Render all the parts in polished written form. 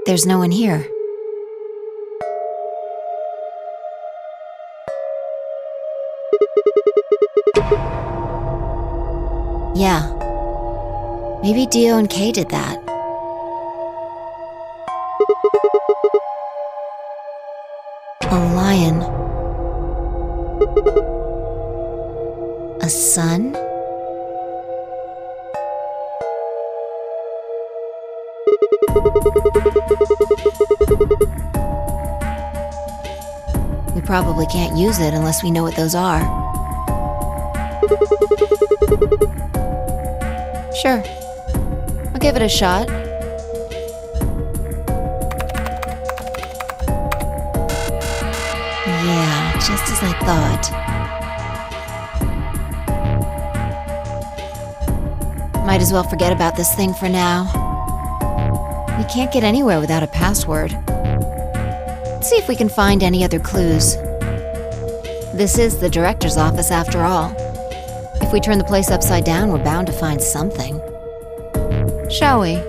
There's no one here. Yeah. Maybe Dio and Kay did that. A lion. A sun? We probably can't use it unless we know what those are. Sure. I'll give it a shot. Yeah, just as I thought. Might as well forget about this thing for now. We can't get anywhere without a password. Let's see if we can find any other clues. This is the director's office after all. If we turn the place upside down, we're bound to find something. Shall we?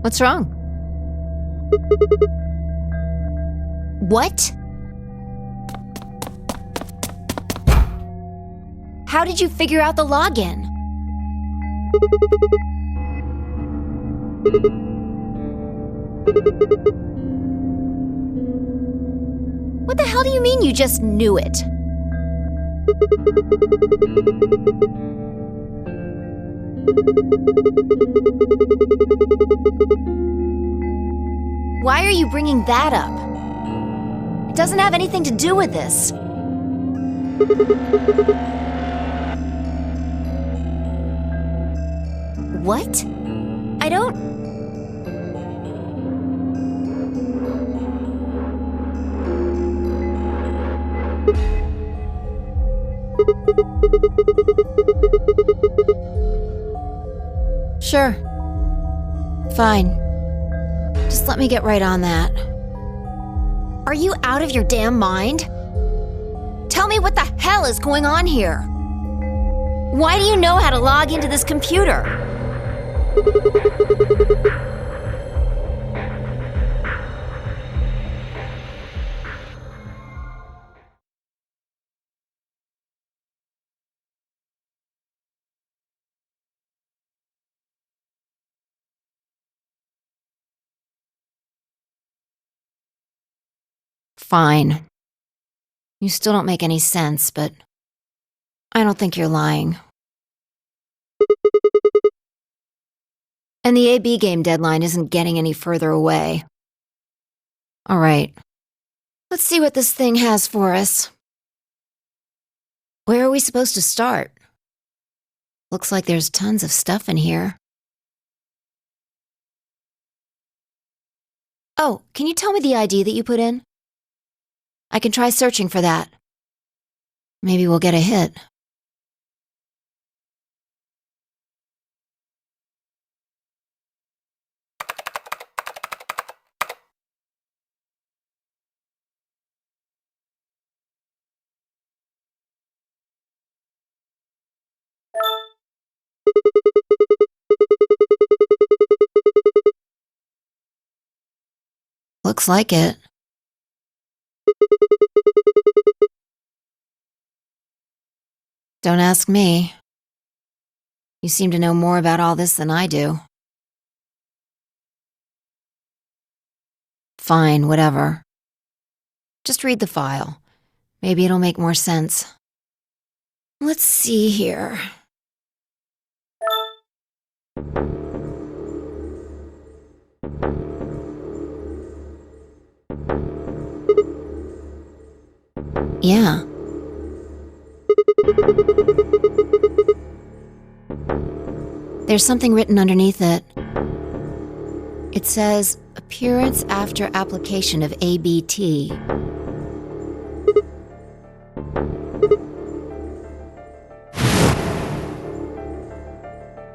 What's wrong? What? How did you figure out the login? What the hell do you mean you just knew it? Why are you bringing that up? It doesn't have anything to do with this. What? I don't... Sure. Fine. Just let me get right on that. Are you out of your damn mind? Tell me what the hell is going on here? Why do you know how to log into this computer? Fine. You still don't make any sense, but I don't think you're lying. And the AB game deadline isn't getting any further away. All right. Let's see what this thing has for us. Where are we supposed to start? Looks like there's tons of stuff in here. Oh, can you tell me the ID that you put in? I can try searching for that. Maybe we'll get a hit. Looks like it. Don't ask me. You seem to know more about all this than I do. Fine, whatever. Just read the file. Maybe it'll make more sense. Let's see here. Yeah. There's something written underneath it. It says, appearance after application of ABT.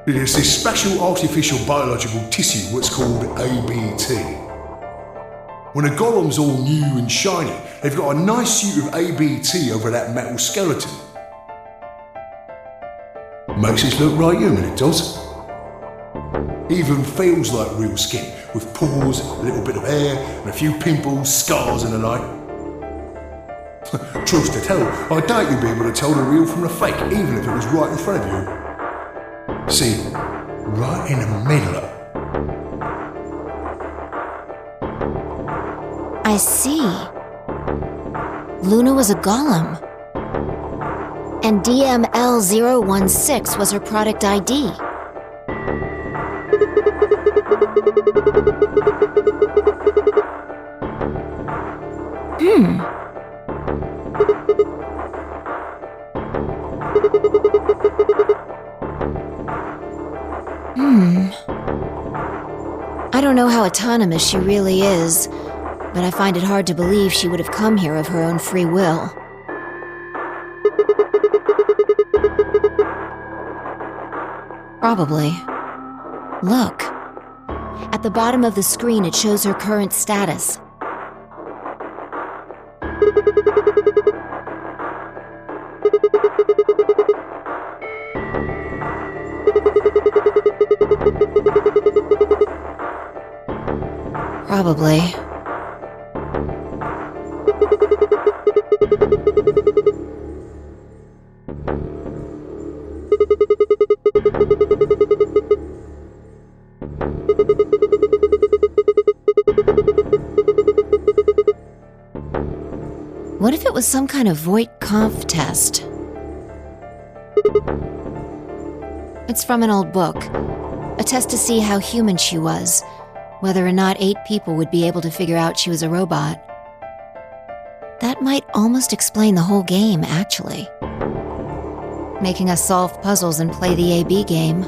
It's this special artificial biological tissue, what's called ABT. When a golem's all new and shiny, they've got a nice suit of ABT over that metal skeleton. Makes it look right human, it does. Even feels like real skin, with pores, a little bit of hair, and a few pimples, scars and the like. Truth to tell, I doubt you'd be able to tell the real from the fake, even if it was right in front of you. See, right in the middle. I see. Luna was a golem. And DML016 was her product ID. I don't know how autonomous she really is, but I find it hard to believe she would have come here of her own free will. Probably. Look. At the bottom of the screen, it shows her current status. Probably. What if it was some kind of Voight-Kampff test? It's from an old book. A test to see how human she was, whether or not 8 people would be able to figure out she was a robot. That might almost explain the whole game, actually. Making us solve puzzles and play the AB game.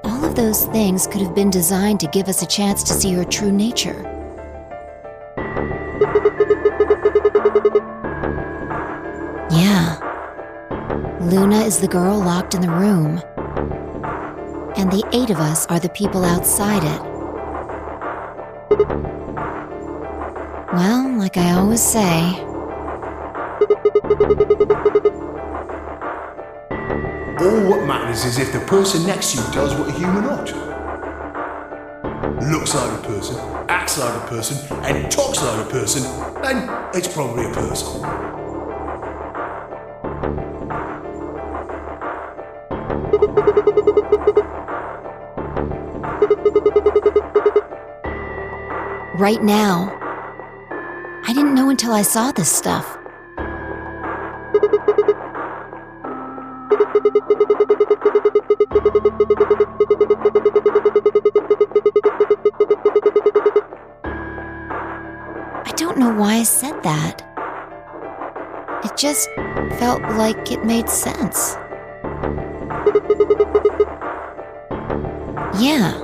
All of those things could have been designed to give us a chance to see her true nature. Yeah. Luna is the girl locked in the room. And the 8 of us are the people outside it. Well, like I always say, all what matters is if the person next to you does what a human ought. Looks like a person, acts like a person, and talks like a person, then it's probably a person. right now. I didn't know until I saw this stuff. I don't know why I said that. It just felt like it made sense. Yeah.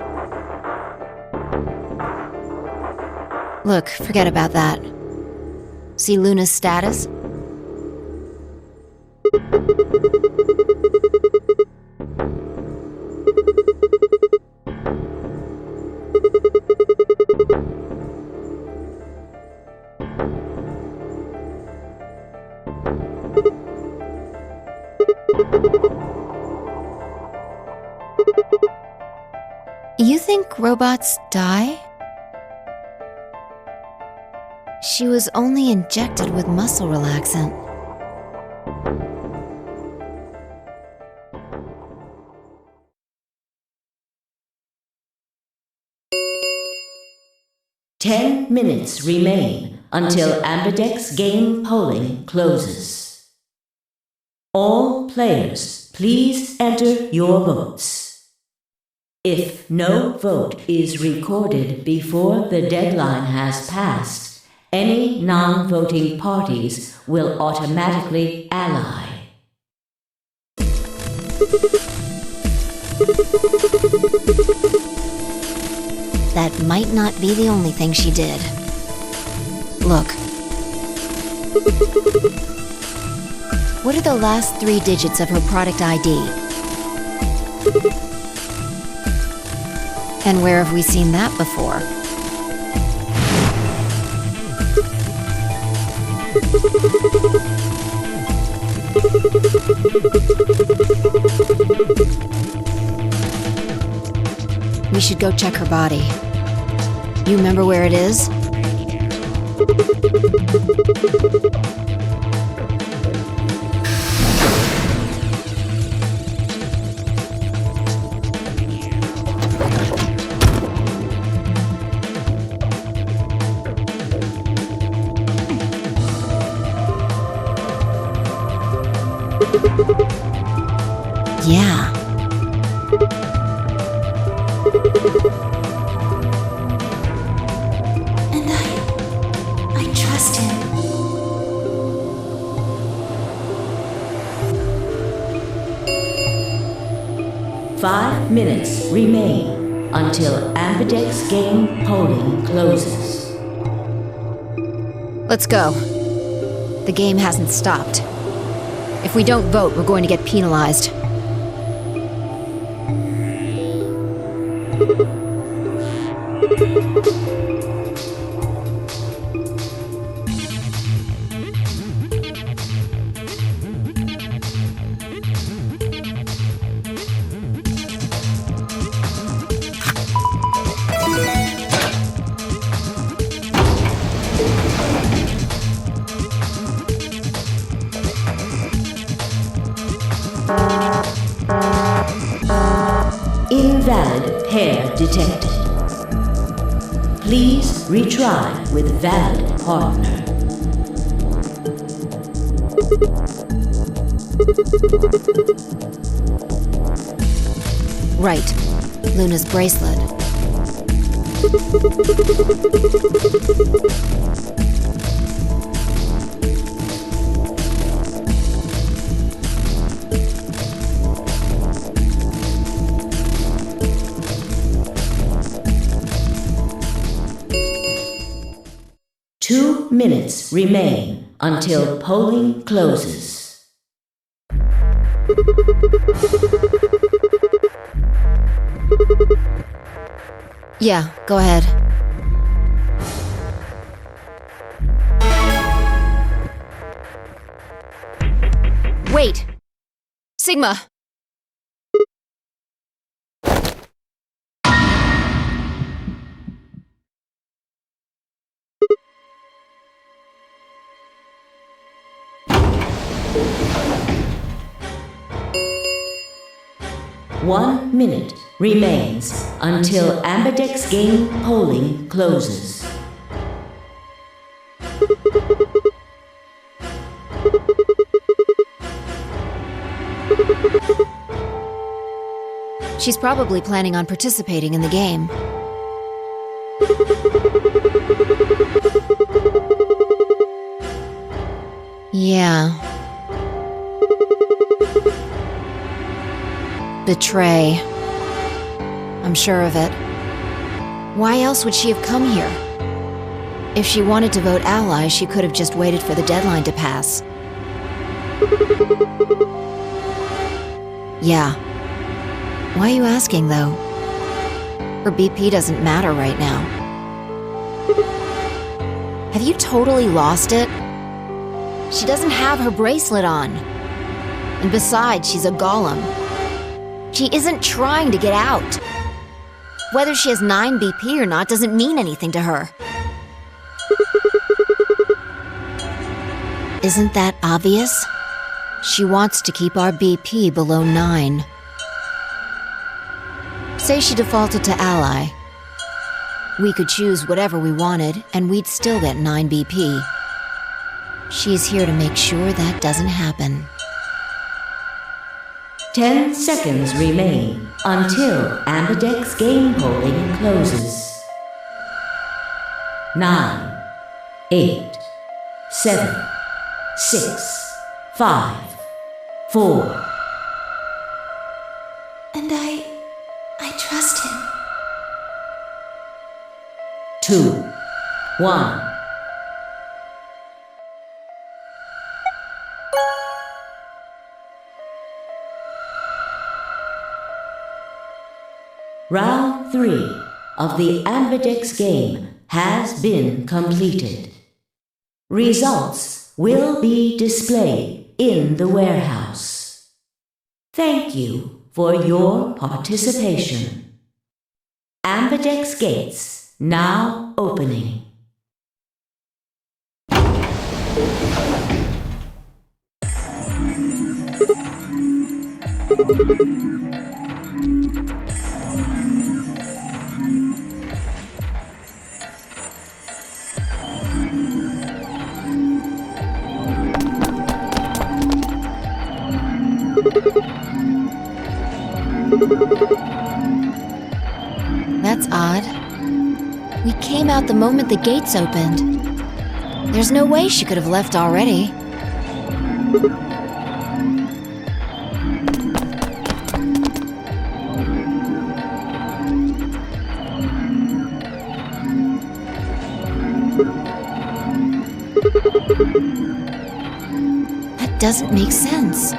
Look, forget about that. See Luna's status? You think robots die? She was only injected with muscle relaxant. Ten minutes remain until Ambidex game polling closes. All players, please enter your votes. If no vote is recorded before the deadline has passed, any non-voting parties will automatically ally. That might not be the only thing she did. Look. What are the last 3 digits of her product ID? And where have we seen that before? We should go check her body. You remember where it is? Yeah. And I trust him. Five minutes remain until Ambidex game polling closes. Let's go. The game hasn't stopped. If we don't vote, we're going to get penalized. Invalid pair detected. Please retry with valid partner. Right. Luna's bracelet. Two minutes remain until polling closes. Yeah, go ahead. Wait! Sigma! One minute remains until Ambidex game polling closes. She's probably planning on participating in the game. Yeah. Betray. I'm sure of it. Why else would she have come here? If she wanted to vote ally, she could have just waited for the deadline to pass. Yeah. Why are you asking, though? Her BP doesn't matter right now. Have you totally lost it? She doesn't have her bracelet on. And besides, she's a golem. She isn't trying to get out. Whether she has 9 BP or not doesn't mean anything to her. Isn't that obvious? She wants to keep our BP below 9. Say she defaulted to ally. We could choose whatever we wanted, and we'd still get 9 BP. She's here to make sure that doesn't happen. 10 seconds remain until Ambidex game polling closes. 9, 8, 7, 6, 5, 4. And I trust him. 2, 1. Round 3 of the Ambidex game has been completed. Results will be displayed in the warehouse. Thank you for your participation. Ambidex gates now opening. That's odd. We came out the moment the gates opened. There's no way she could have left already. That doesn't make sense.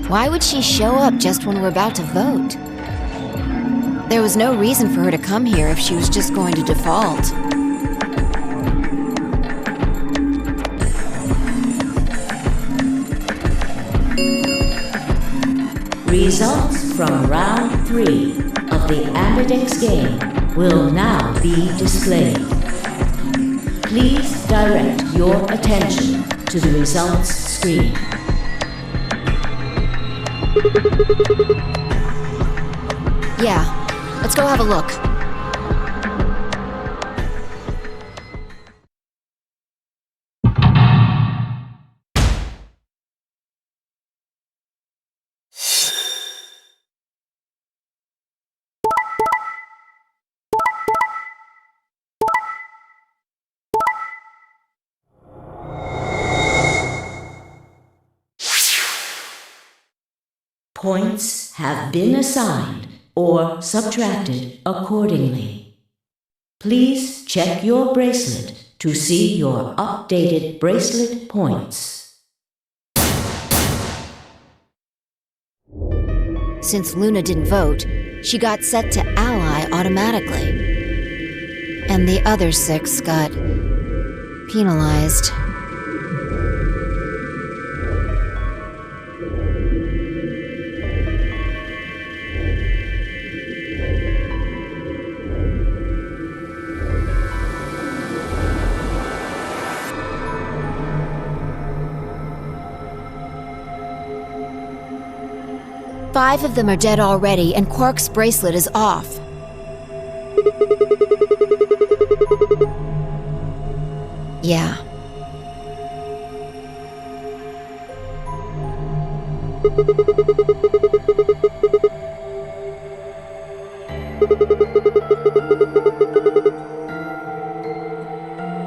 Why would she show up just when we're about to vote? There was no reason for her to come here if she was just going to default. Results from round 3 of the Ambidex game will now be displayed. Please direct your attention to the results screen. Yeah. Let's go have a look. Points have been assigned or subtracted accordingly. Please check your bracelet to see your updated bracelet points. Since Luna didn't vote, she got set to ally automatically. And the other 6 got penalized. 5 of them are dead already, and Quark's bracelet is off. Yeah.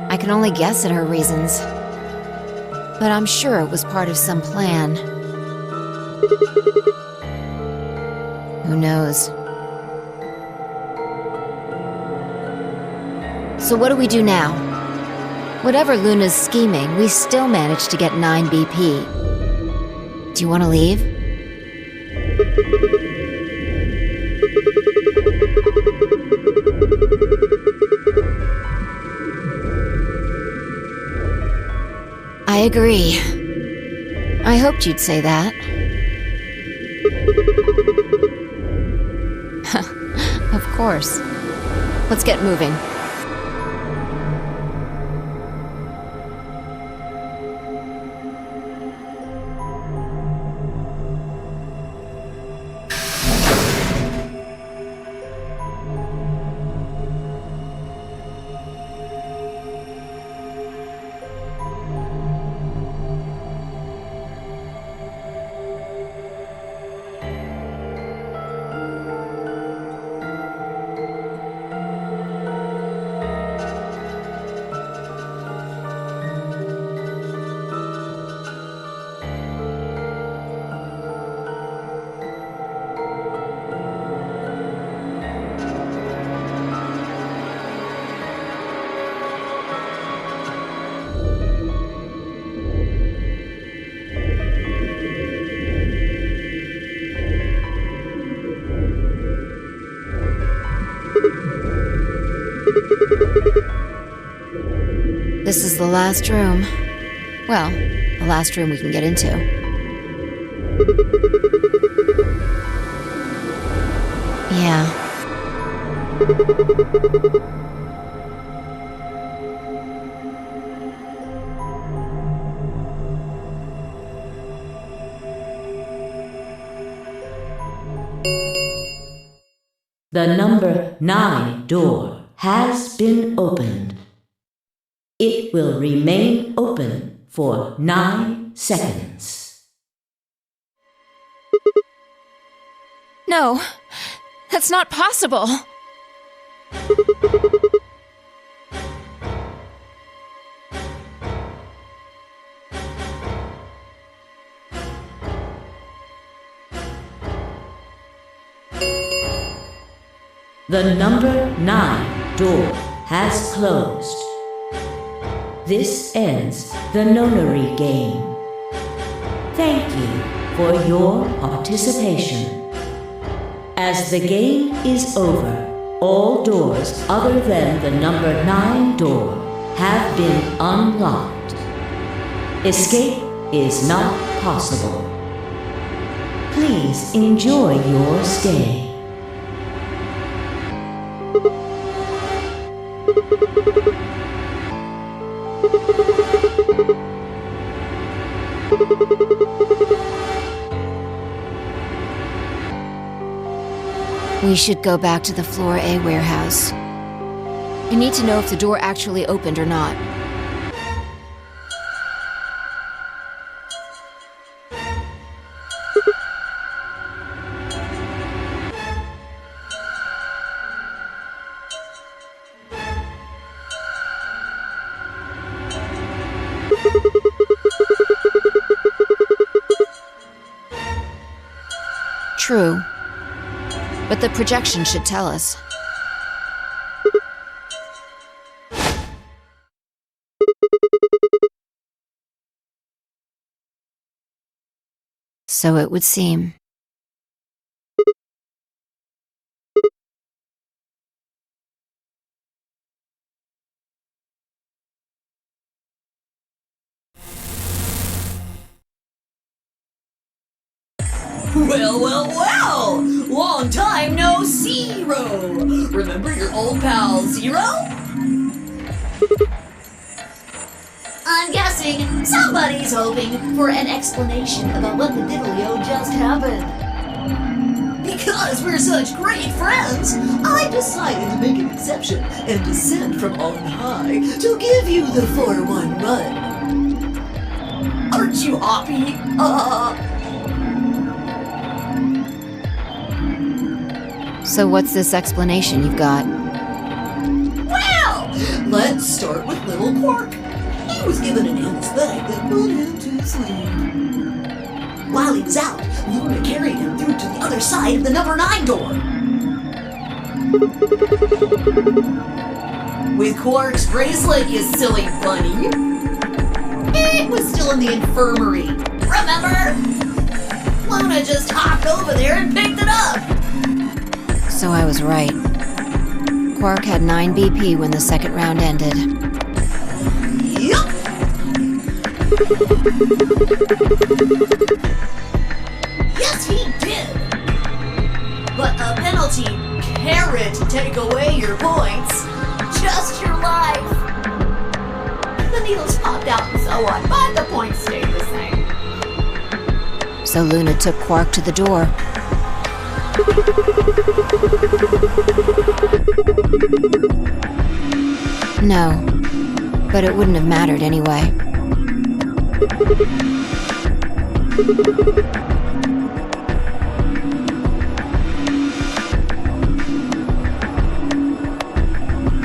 I can only guess at her reasons, but I'm sure it was part of some plan. Who knows? So what do we do now? Whatever Luna's scheming, we still managed to get 9 BP. Do you want to leave? I agree. I hoped you'd say that. Of course. Let's get moving. This is the last room. Well, the last room we can get into. Yeah. The number 9 door has been opened. It will remain open for 9 seconds. No, that's not possible. The number 9 door has closed. This ends the nonary game. Thank you for your participation. As the game is over, all doors other than the number 9 door have been unlocked. Escape is not possible. Please enjoy your stay. We should go back to the Floor A warehouse. I need to know if the door actually opened or not. True. But the projection should tell us. So it would seem. Well! Long time no see-ro! Remember your old pal Zero? I'm guessing somebody's hoping for an explanation about what the diddlio just happened. because we're such great friends, I decided to make an exception and descend from on high to give you the 411. Aren't you happy? So what's this explanation you've got? Well, let's start with little Quark. He was given an anesthetic that put him to sleep. While he was out, Luna carried him through to the other side of the number 9 door. With Quark's bracelet, you silly bunny. It was still in the infirmary. Remember? Luna just hopped over there and picked it up. So I was right. Quark had 9 BP when the second round ended. Yup. Yes, he did. But a penalty can't take away your points. Just your life. The needles popped out and so on, but the points stayed the same. So Luna took Quark to the door. No, but it wouldn't have mattered anyway.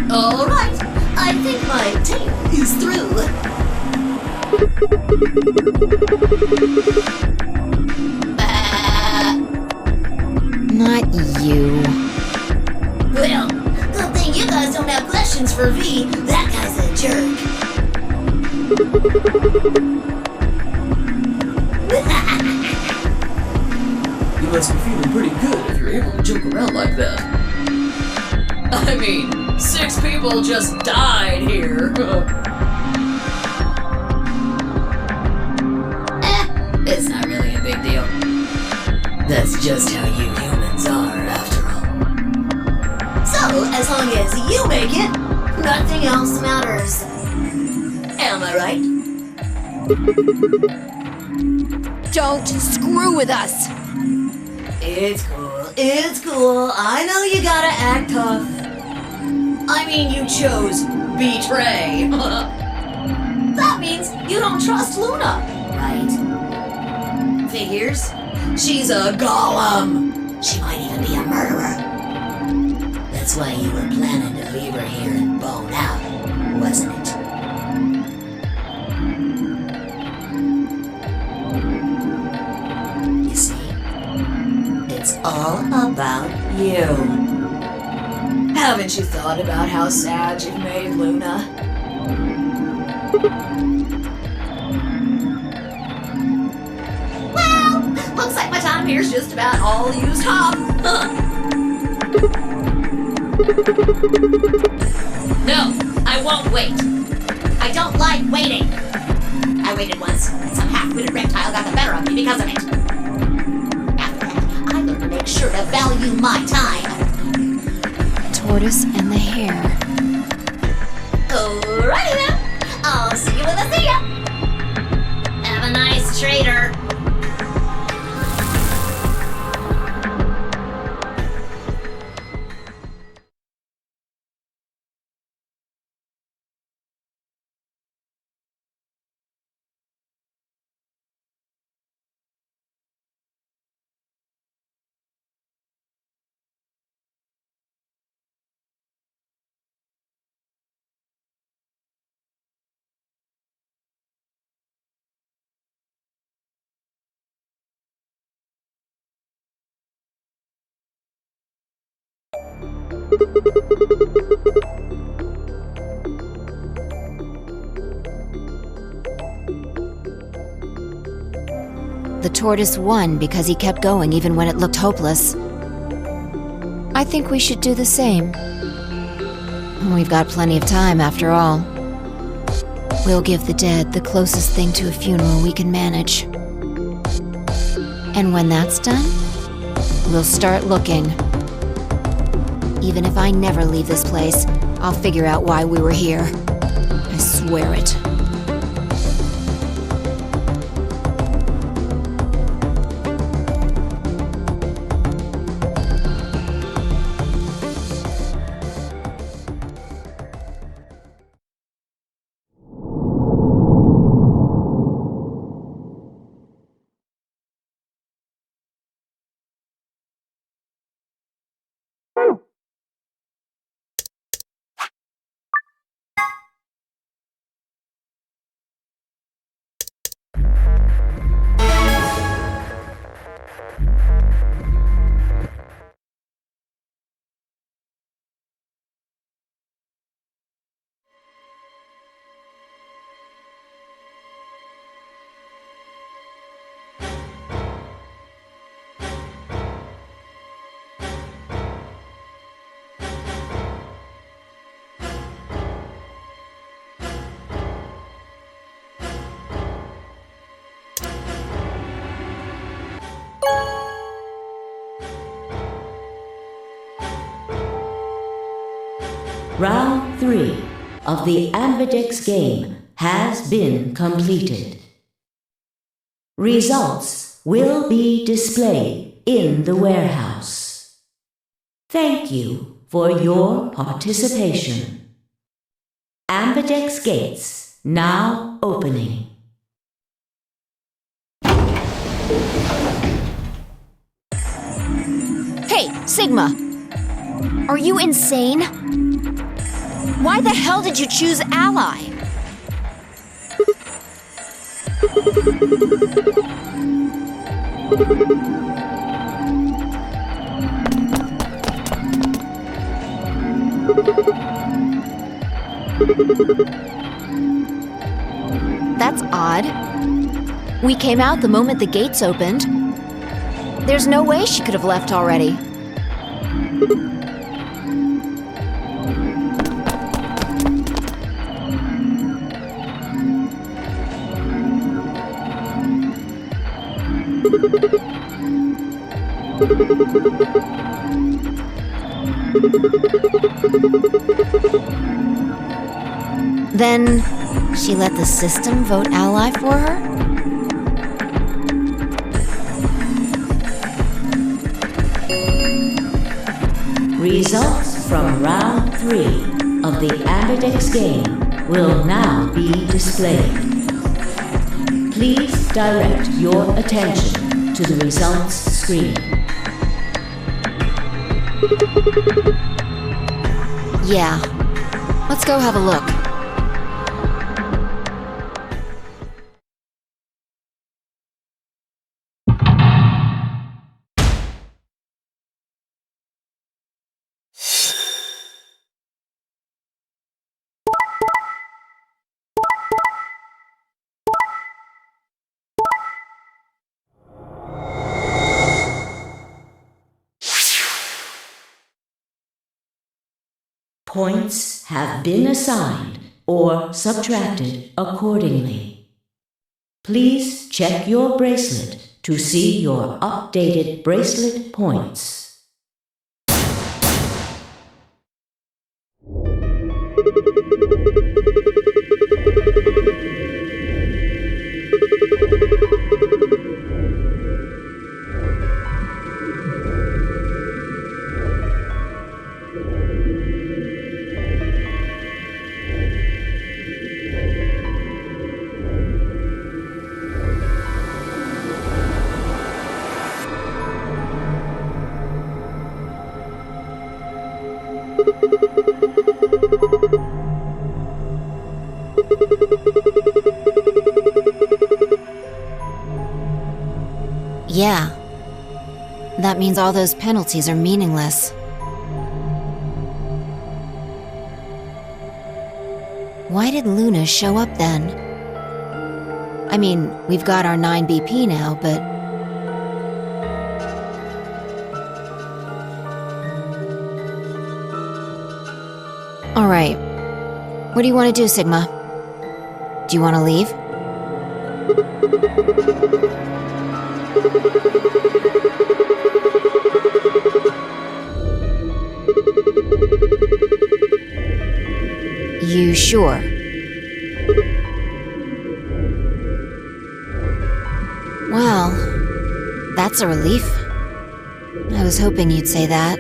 All right, I think my tape is through. Not you. Well, good thing you guys don't have questions for V. That guy's a jerk. You must be feeling pretty good if you're able to joke around like that. I mean, 6 people just died here. It's not really a big deal. That's just how you humans are, after all. So, as long as you make it, nothing else matters. Am I right? Don't screw with us! It's cool. I know you gotta act tough. I mean, you chose betray. That means you don't trust Luna, right? Figures. She's a golem. She might even be a murderer. That's why you were planning to leave her here and bone out, wasn't it? You see, it's all about you. Haven't you thought about how sad you've made Luna? Well, looks like my time here's just about all used up. No, I won't wait. I don't like waiting. I waited once, and some half-witted reptile got the better of me because of it. After that, I learned to make sure to value my time. Tortoise and the hare. Alrighty then. I'll see you when I see ya. Have a nice trader. The tortoise won because he kept going even when it looked hopeless. I think we should do the same. We've got plenty of time after all. We'll give the dead the closest thing to a funeral we can manage. And when that's done, we'll start looking. Even if I never leave this place, I'll figure out why we were here. I swear it. Round 3 of the Ambidex game has been completed. Results will be displayed in the warehouse. Thank you for your participation. Ambidex gates now opening. Hey, Sigma! Are you insane? Why the hell did you choose Ally? That's odd. We came out the moment the gates opened. There's no way she could have left already. Then she let the system vote Ally for her? Results from round 3 of the Ambidex game will now be displayed. Please direct your attention to the results screen. Yeah. Let's go have a look. Points have been assigned or subtracted accordingly. Please check your bracelet to see your updated bracelet points. Yeah. That means all those penalties are meaningless. Why did Luna show up then? I mean, we've got our 9 BP now, but... Alright. What do you want to do, Sigma? Do you want to leave? You sure? Well, that's a relief. I was hoping you'd say that.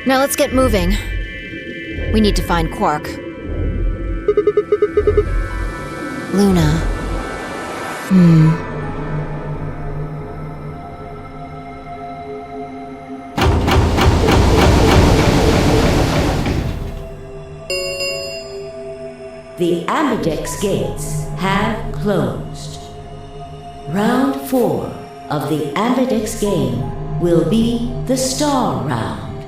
Now let's get moving. We need to find Quark. Luna. The Ambidex gates have closed. Round 4 of the Ambidex game will be the Star Round.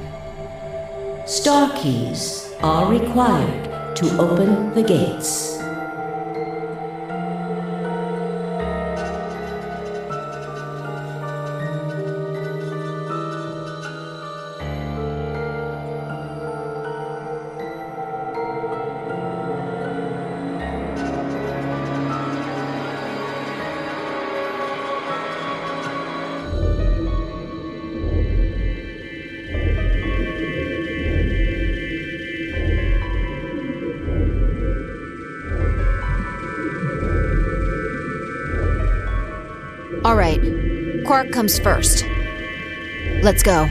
Star keys are required to open the gates. All right, Quark comes first. Let's go.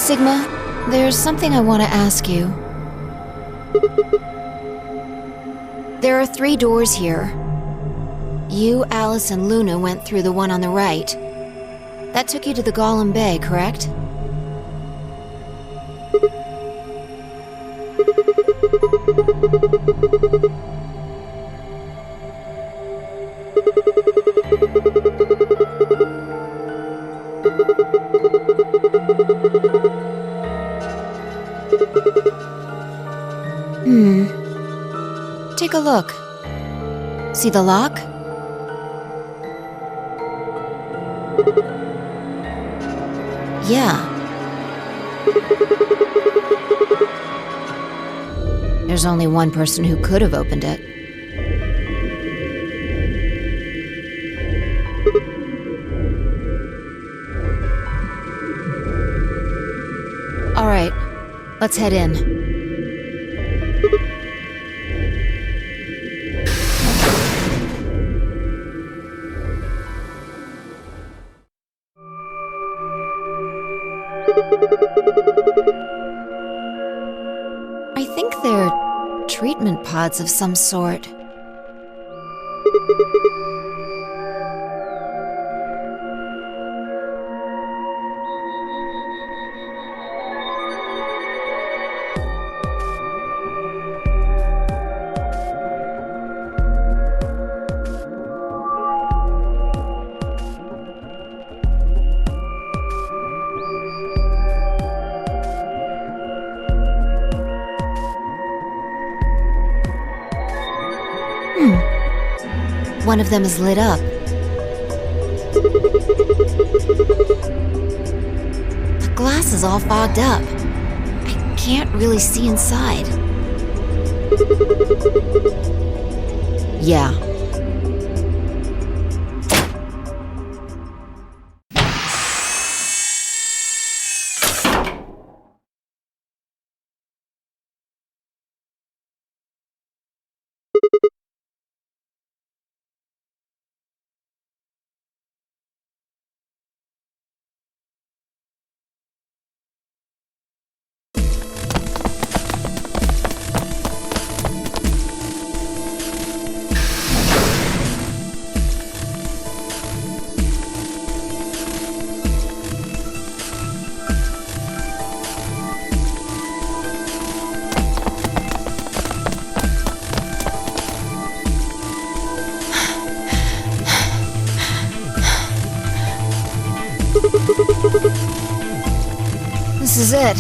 Sigma, there's something I want to ask you. There are 3 doors here. You, Alice, and Luna went through the one on the right. That took you to the Golem Bay, correct? Take a look. See the lock? Yeah. There's only one person who could have opened it. All right, let's head in. I think they're treatment pods of some sort. One of them is lit up. The glass is all fogged up. I can't really see inside. Yeah. This is it.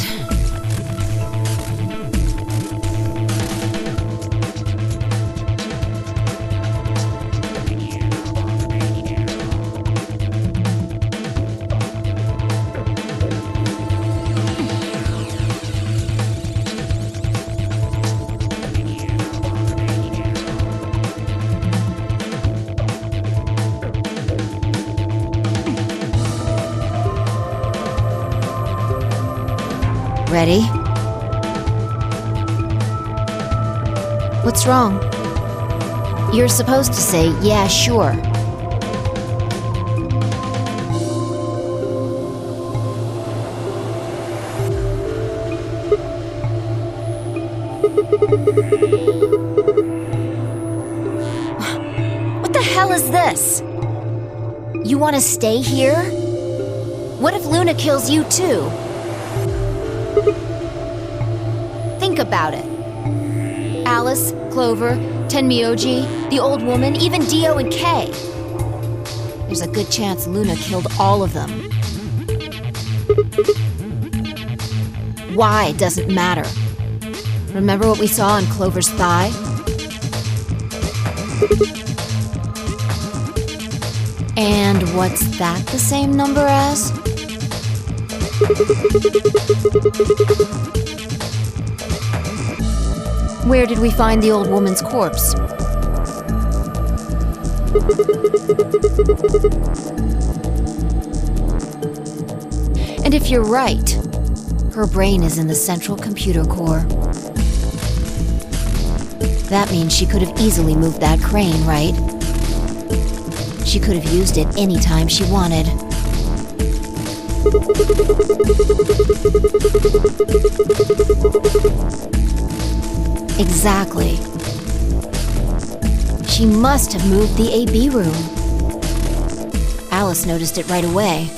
Ready? What's wrong? You're supposed to say, yeah, sure. What the hell is this? You want to stay here? What if Luna kills you too? Think about it. Alice, Clover, Tenmyoji, the old woman, even Dio and Kay. There's a good chance Luna killed all of them. Why doesn't matter. Remember what we saw on Clover's thigh? And what's that the same number as? Where did we find the old woman's corpse? And if you're right, her brain is in the central computer core. That means she could have easily moved that crane, right? She could have used it anytime she wanted. Exactly. She must have moved the AB room. Alice noticed it right away.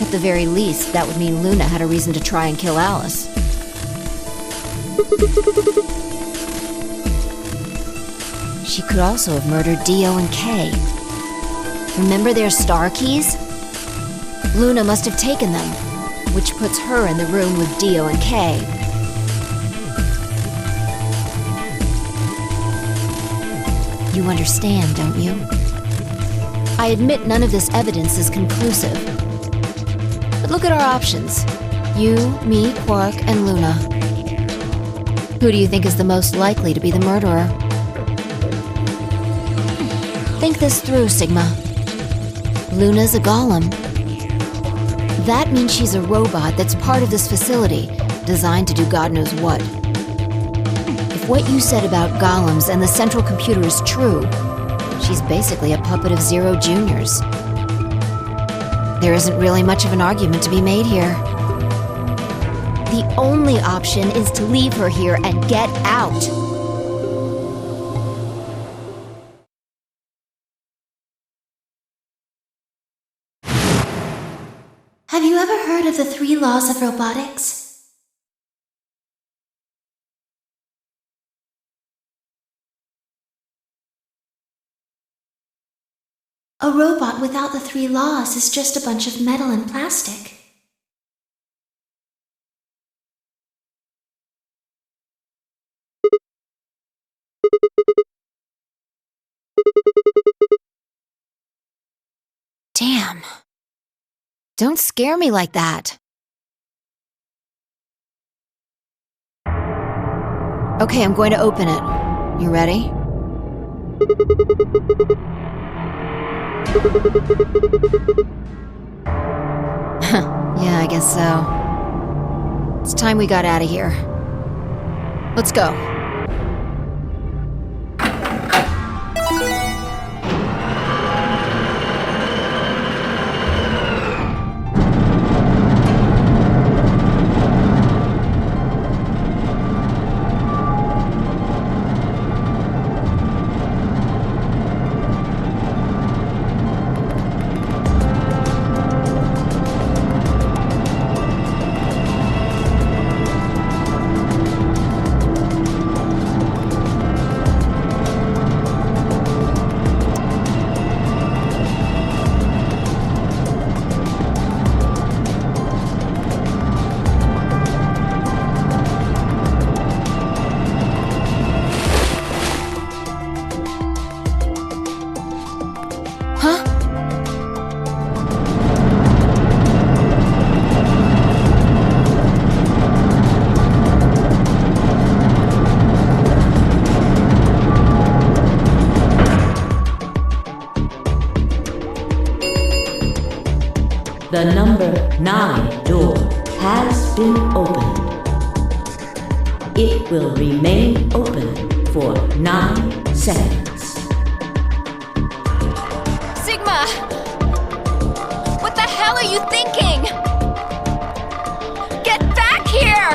At the very least, that would mean Luna had a reason to try and kill Alice. She could also have murdered Dio and Kay. Remember their star keys? Luna must have taken them, which puts her in the room with Dio and Kay. You understand, don't you? I admit none of this evidence is conclusive. But look at our options. You, me, Quark, and Luna. Who do you think is the most likely to be the murderer? Think this through, Sigma. Luna's a golem. That means she's a robot that's part of this facility, designed to do God knows what. If what you said about golems and the central computer is true, she's basically a puppet of Zero Junior's. There isn't really much of an argument to be made here. The only option is to leave her here and get out. Have you ever heard of the 3 laws of robotics? A robot without the 3 laws is just a bunch of metal and plastic. Damn. Don't scare me like that. Okay, I'm going to open it. You ready? Yeah, I guess so. It's time we got out of here. Let's go. The number 9 door has been opened. It will remain open for 9 seconds. Sigma! What the hell are you thinking? Get back here!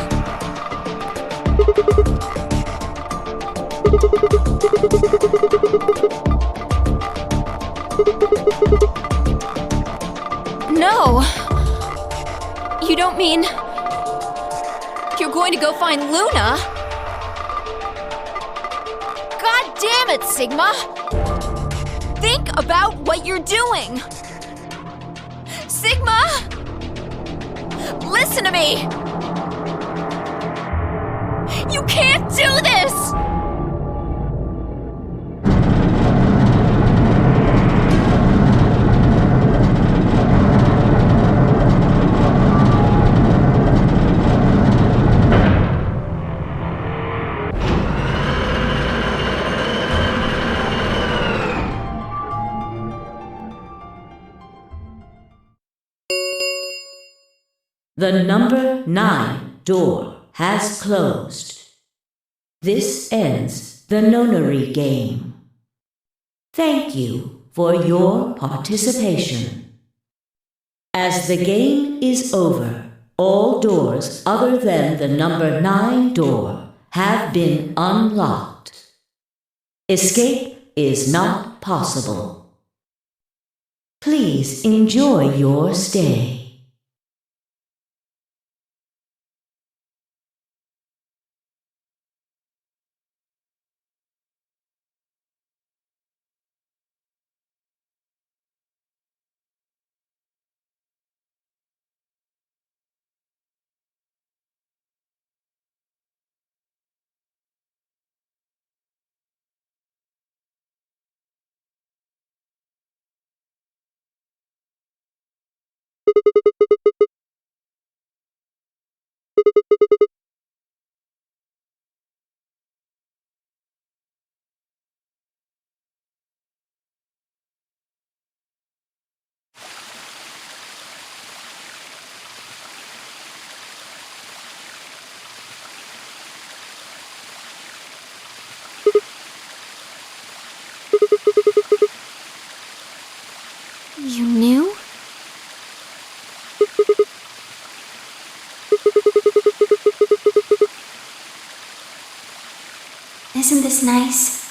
No! You don't mean... you're going to go find Luna? God damn it, Sigma! Think about what you're doing! Sigma! Listen to me! You can't do this! The number 9 door has closed. This ends the nonary game. Thank you for your participation. As the game is over, all doors other than the number 9 door have been unlocked. Escape is not possible. Please enjoy your stay. You knew? Isn't this nice?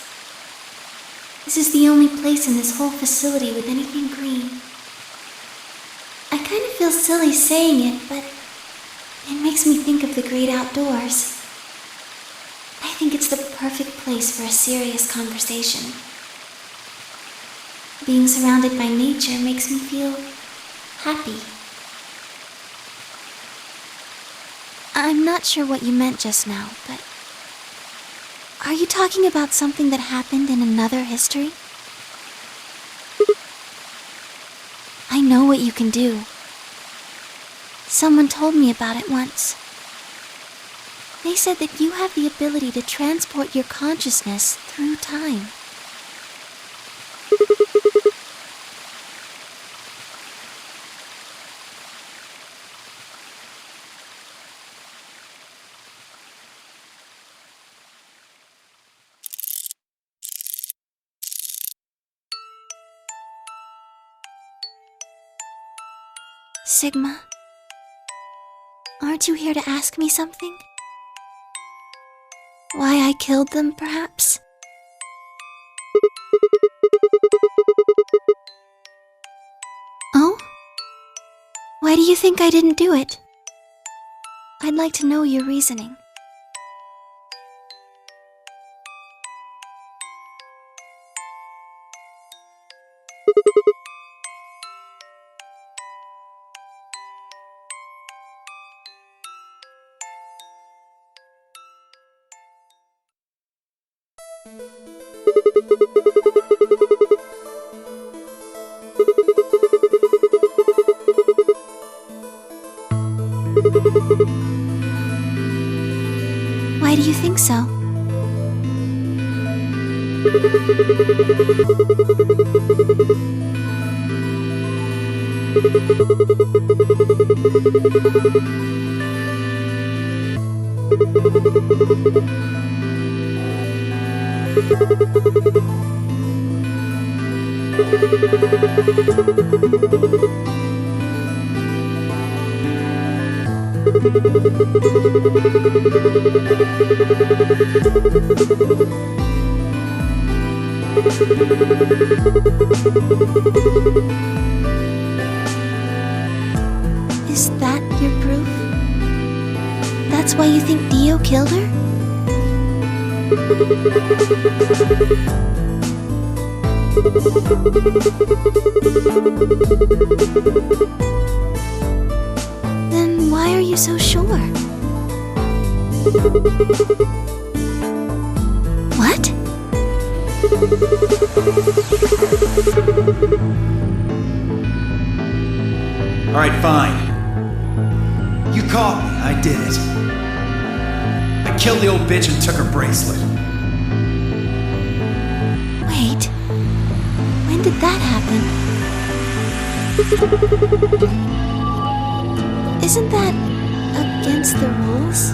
This is the only place in this whole facility with anything green. I kind of feel silly saying it, but it makes me think of the great outdoors. I think it's the perfect place for a serious conversation. Being surrounded by nature makes me feel happy. I'm not sure what you meant just now, but... are you talking about something that happened in another history? I know what you can do. Someone told me about it once. They said that you have the ability to transport your consciousness through time. Sigma, aren't you here to ask me something? Why I killed them, perhaps? Oh? Why do you think I didn't do it? I'd like to know your reasoning. Why do you think so? Is that your proof? That's why you think Dio killed her? Then why are you so sure? What? Alright, fine. You caught me, I did it. I killed the old bitch and took her bracelet. Wait. When did that happen? Isn't that against the rules?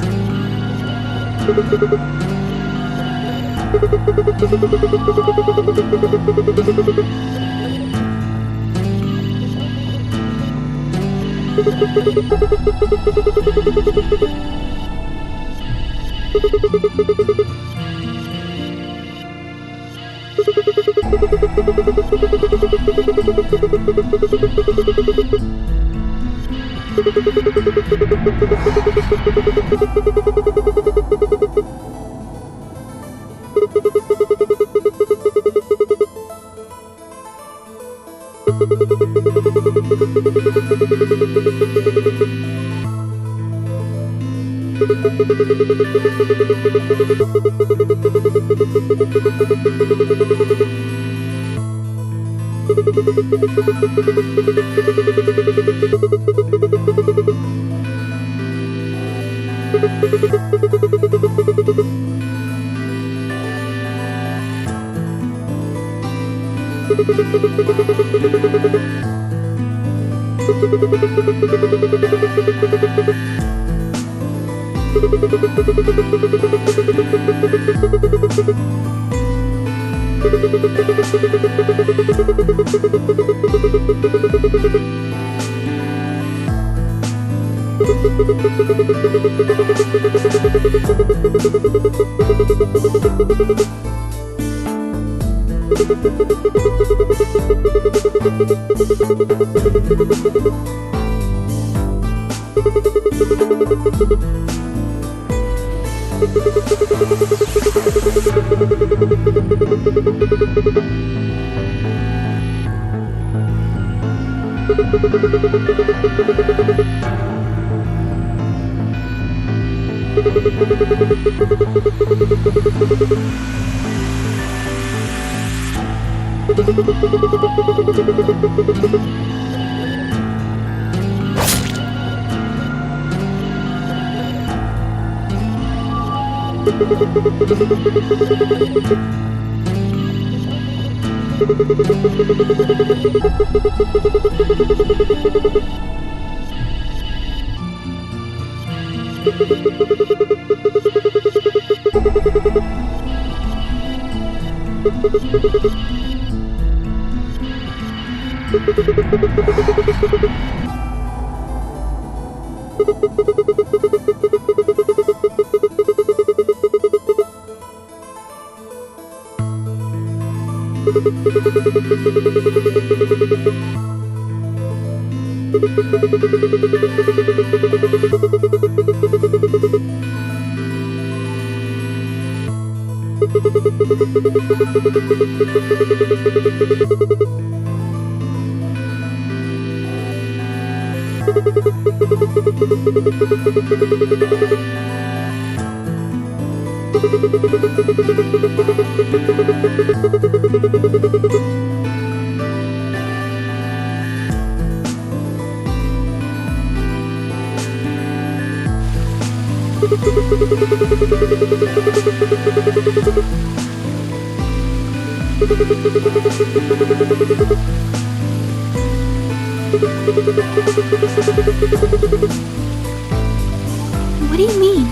What do you mean?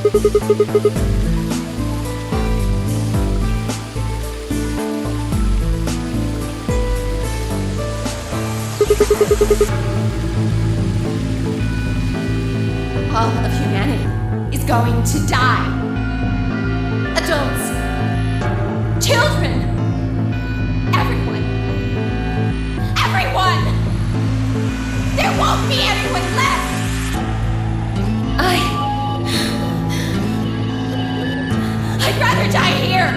All of humanity is going to die. Adults, children, everyone. Everyone! There won't be anyone left! I'd rather die here!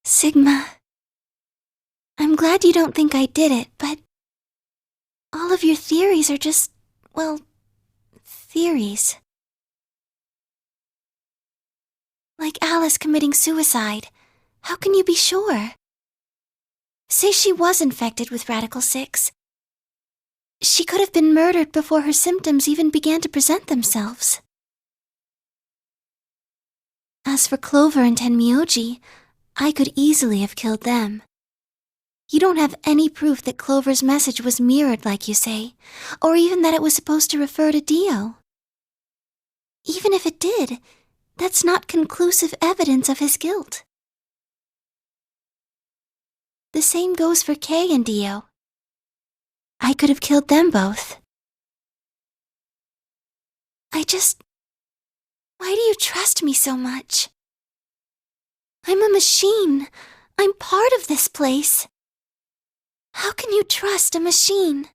Sigma, I'm glad you don't think I did it, but all of your theories are just, well, theories. Like Alice committing suicide. How can you be sure? Say she was infected with Radical 6. She could have been murdered before her symptoms even began to present themselves. As for Clover and Tenmyoji, I could easily have killed them. You don't have any proof that Clover's message was mirrored like you say, or even that it was supposed to refer to Dio. Even if it did, that's not conclusive evidence of his guilt. The same goes for Kay and Dio. I could have killed them both. Why do you trust me so much? I'm a machine. I'm part of this place. How can you trust a machine?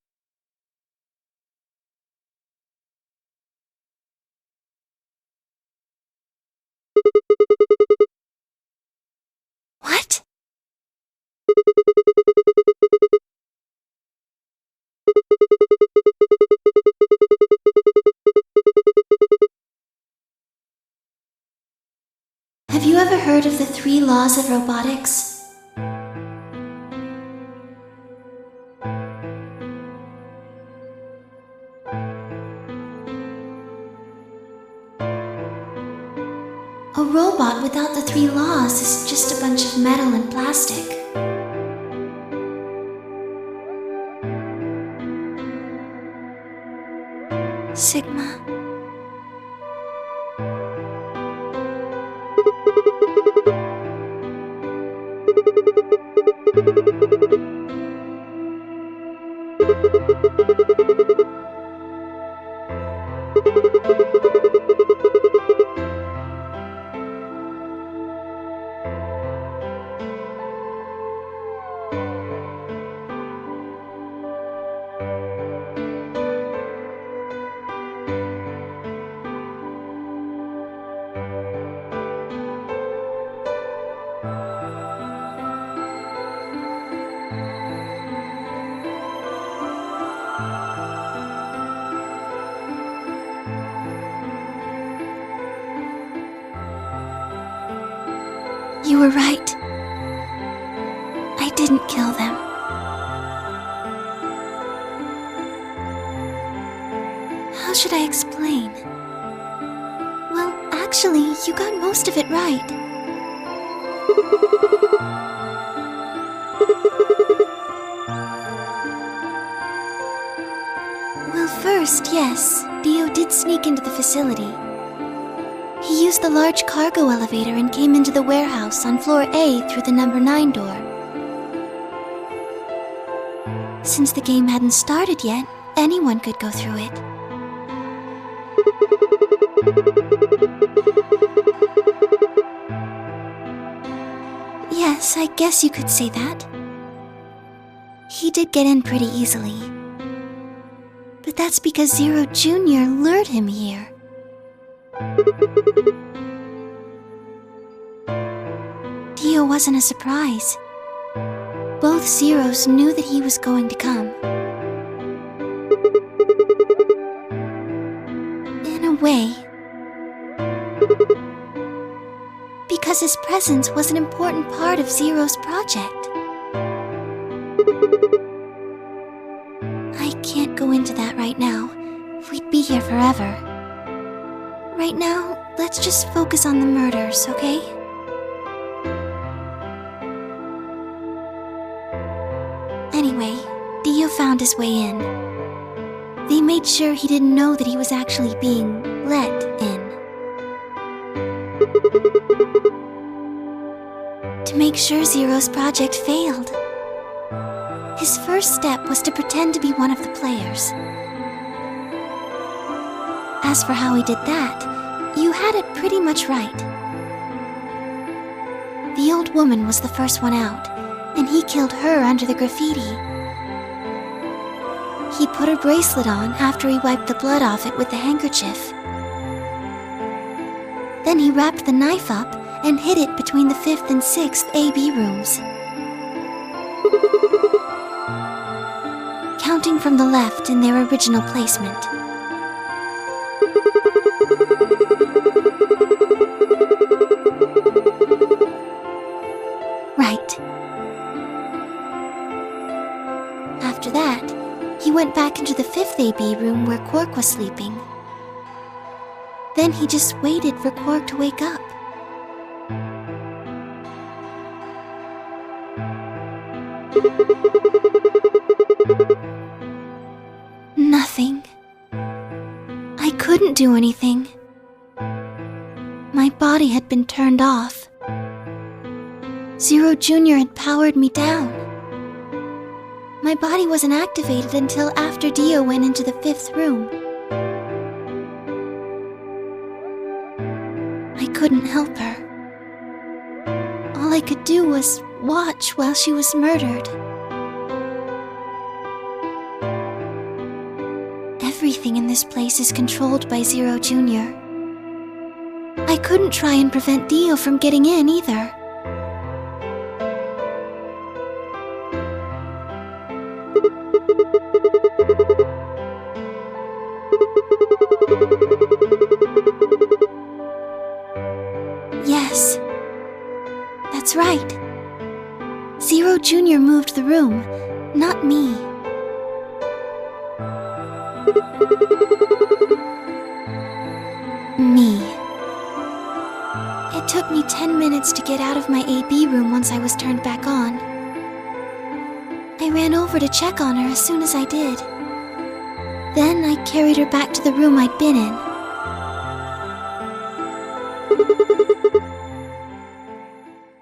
What? Have you ever heard of the 3 laws of robotics? A robot without the 3 laws is just a bunch of metal and plastic. Sigma. You were right. I didn't kill them. How should I explain? Well, actually, you got most of it right. Well, first, yes, Dio did sneak into the facility. He used the large cargo elevator and came into the warehouse on floor A through the number 9 door. Since the game hadn't started yet, anyone could go through it. Yes, I guess you could say that. He did get in pretty easily. But that's because Zero Jr. lured him here. Dio wasn't a surprise. Both Zeros knew that he was going to come. In a way. Because his presence was an important part of Zero's project. I can't go into that right now. We'd be here forever. Right now, let's just focus on the murders, okay? Anyway, Dio found his way in. They made sure he didn't know that he was actually being let in. To make sure Zero's project failed. His first step was to pretend to be one of the players. As for how he did that, you had it pretty much right. The old woman was the first one out, and he killed her under the graffiti. He put her bracelet on after he wiped the blood off it with the handkerchief. Then he wrapped the knife up and hid it between the 5th and 6th AB rooms. Counting from the left in their original placement. Right. After that, he went back into the 5th AB room where Quark was sleeping. Then he just waited for Quark to wake up. Nothing. I couldn't do anything. My body had been turned off. Zero Jr. had powered me down. My body wasn't activated until after Dio went into the 5th room. I couldn't help her. All I could do was watch while she was murdered. everything in this place is controlled by Zero Jr. I couldn't try and prevent Dio from getting in either. Yes, that's right. Zero Jr. moved the room, not me. It took me 10 minutes to get out of my AB room once I was turned back on. I ran over to check on her as soon as I did. Then I carried her back to the room I'd been in.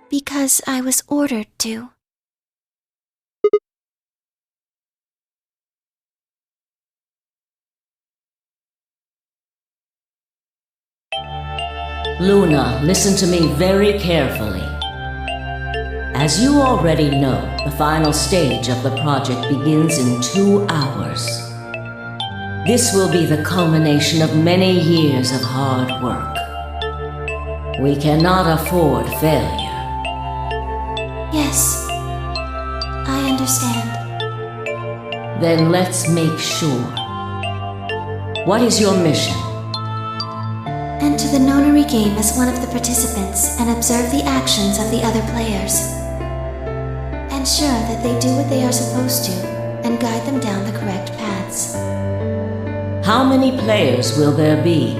Because I was ordered to. Luna, listen to me very carefully. As you already know, the final stage of the project begins in 2 hours. This will be the culmination of many years of hard work. We cannot afford failure. Yes, I understand. Then let's make sure. What is your mission? Enter the nonary game as one of the participants and observe the actions of the other players. Ensure that they do what they are supposed to and guide them down the correct paths. How many players will there be?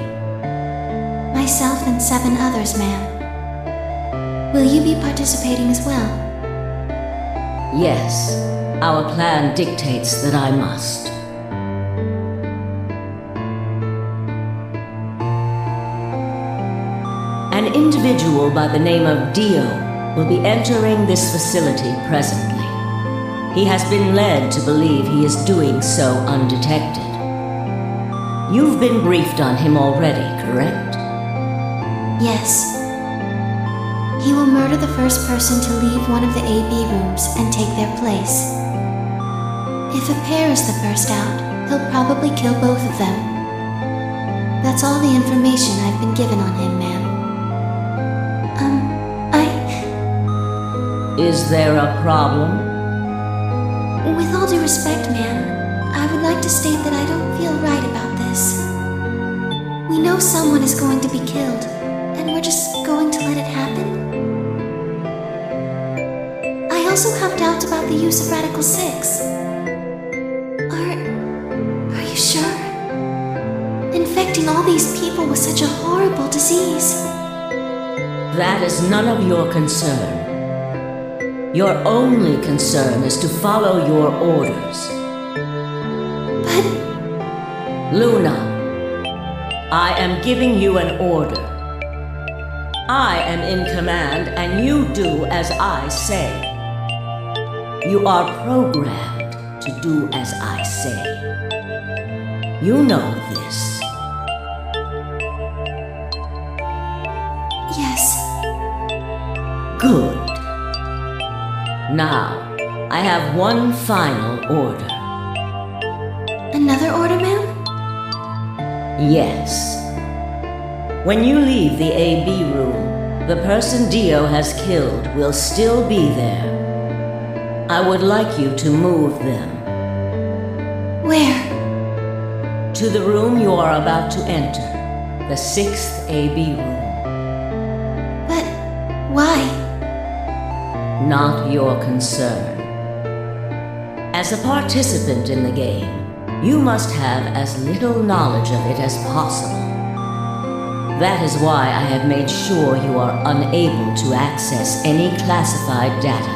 Myself and 7 others, ma'am. Will you be participating as well? Yes, our plan dictates that I must. An individual by the name of Dio will be entering this facility presently. He has been led to believe he is doing so undetected. You've been briefed on him already, correct? Yes. He will murder the first person to leave one of the AB rooms and take their place. If a pair is the first out, he'll probably kill both of them. That's all the information I've been given on him, ma'am. Is there a problem? With all due respect, ma'am, I would like to state that I don't feel right about this. We know someone is going to be killed, and we're just going to let it happen? I also have doubts about the use of Radical 6. Are you sure? Infecting all these people with such a horrible disease. That is none of your concern. Your only concern is to follow your orders. But... Luna, I am giving you an order. I am in command and you do as I say. You are programmed to do as I say. You know this. Yes. Good. Now, I have one final order. Another order, ma'am? Yes. When you leave the AB room, the person Dio has killed will still be there. I would like you to move them. Where? To the room you are about to enter, the 6th AB room. But why? Not your concern. As a participant in the game, you must have as little knowledge of it as possible. That is why I have made sure you are unable to access any classified data.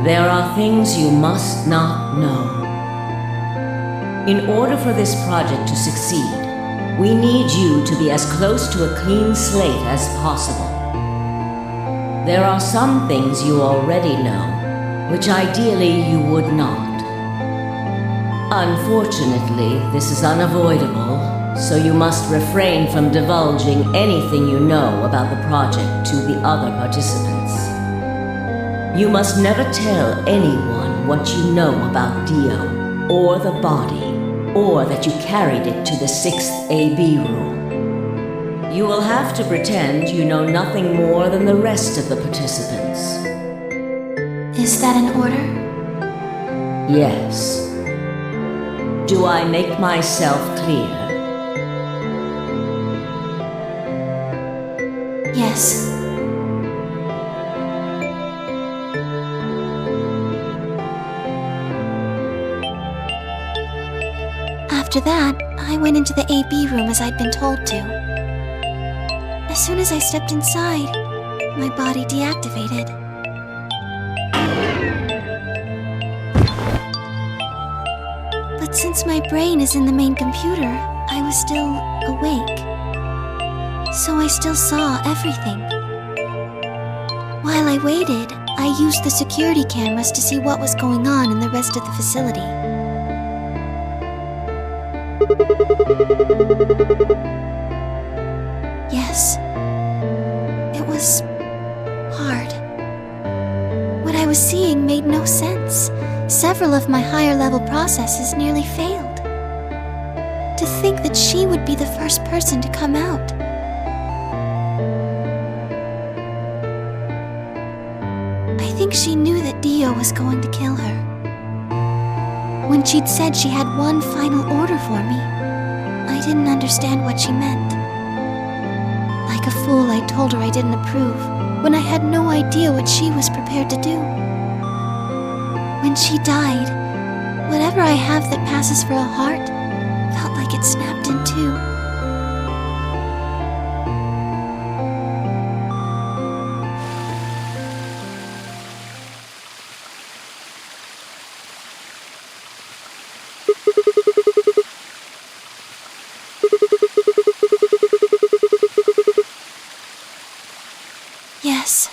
There are things you must not know. In order for this project to succeed, we need you to be as close to a clean slate as possible. There are some things you already know, which ideally you would not. Unfortunately, this is unavoidable, so you must refrain from divulging anything you know about the project to the other participants. You must never tell anyone what you know about Dio. or the body, or that you carried it to the 6th AB room. You will have to pretend you know nothing more than the rest of the participants. Is that an order? Yes. Do I make myself clear? Yes. After that, I went into the AB room as I'd been told to. As soon as I stepped inside, my body deactivated. But since my brain is in the main computer, I was still awake. So I still saw everything. While I waited, I used the security cameras to see what was going on in the rest of the facility. Yes. It was hard. What I was seeing made no sense. Several of my higher level processes nearly failed. To think that she would be the first person to come out. I think she knew that Dio was going to kill her. When she'd said she had one final order for me, I didn't understand what she meant. Like a fool, I told her I didn't approve, when I had no idea what she was prepared to do. When she died, whatever I have that passes for a heart felt like it snapped in two. Yes.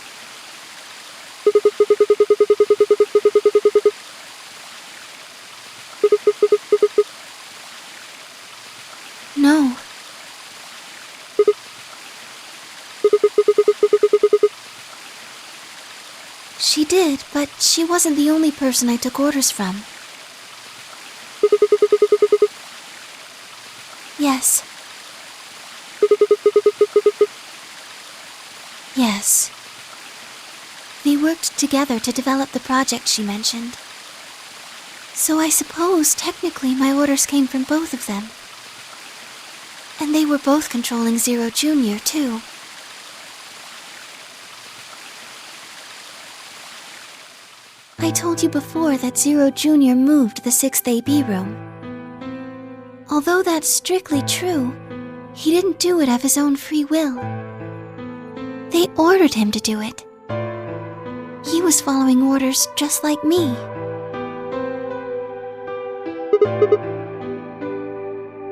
No. She did, but she wasn't the only person I took orders from. Yes. Yes. They worked together to develop the project she mentioned. So I suppose technically my orders came from both of them. And they were both controlling Zero Jr. too. I told you before that Zero Jr. moved to the 6th AB room. Although that's strictly true, he didn't do it of his own free will. They ordered him to do it. He was following orders just like me.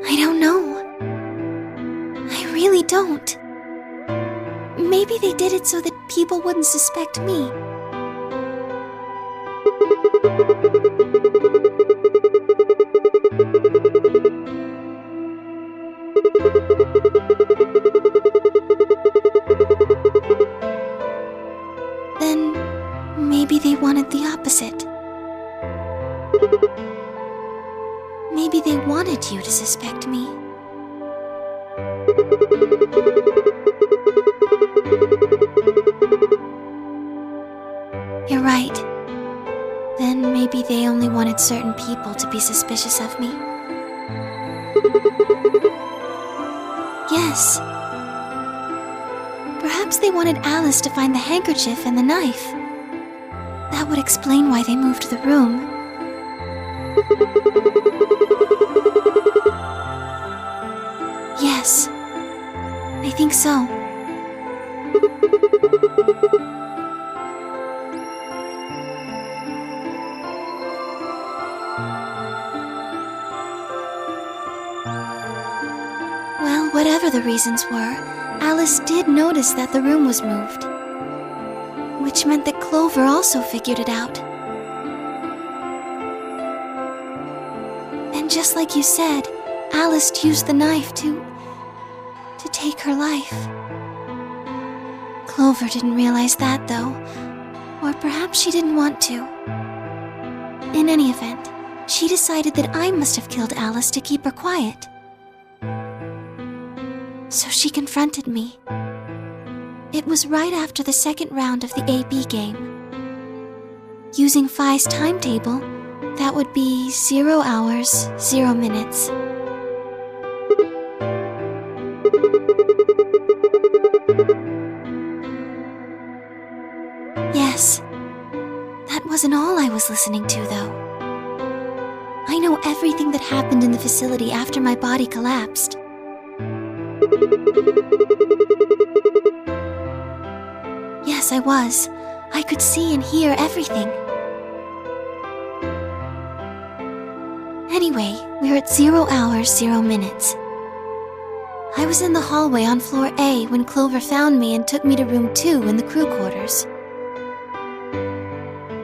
I don't know. I really don't. Maybe they did it so that people wouldn't suspect me. Then maybe they wanted the opposite. Maybe they wanted you to suspect me. You're right. Then maybe they only wanted certain people to be suspicious of me. Yes. Perhaps they wanted Alice to find the handkerchief and the knife. That would explain why they moved the room. Yes. I think so. Well, whatever the reasons were, Alice did notice that the room was moved. Which meant that Clover also figured it out. And just like you said, Alice used the knife to take her life. Clover didn't realize that, though. Or perhaps she didn't want to. In any event, she decided that I must have killed Alice to keep her quiet. So she confronted me. It was right after the second round of the AB game. Using Phi's timetable, that would be 0 hours, 0 minutes. Yes, that wasn't all I was listening to, though. I know everything that happened in the facility after my body collapsed. Yes, I was. I could see and hear everything. Anyway, we're at 0 hours, 0 minutes. I was in the hallway on floor A when Clover found me and took me to room 2 in the crew quarters.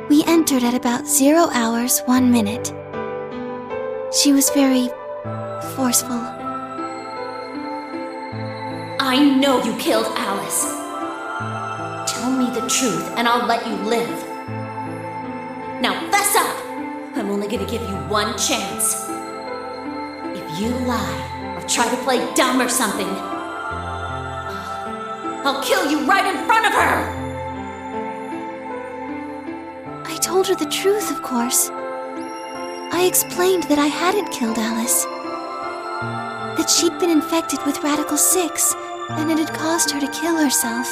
We entered at about 0 hours, 1 minute. She was very forceful. I know you killed Alice. Tell me the truth and I'll let you live. Now fess up! I'm only gonna give you one chance. If you lie or try to play dumb or something, I'll kill you right in front of her! I told her the truth, of course. I explained that I hadn't killed Alice. That she'd been infected with Radical 6, and it had caused her to kill herself.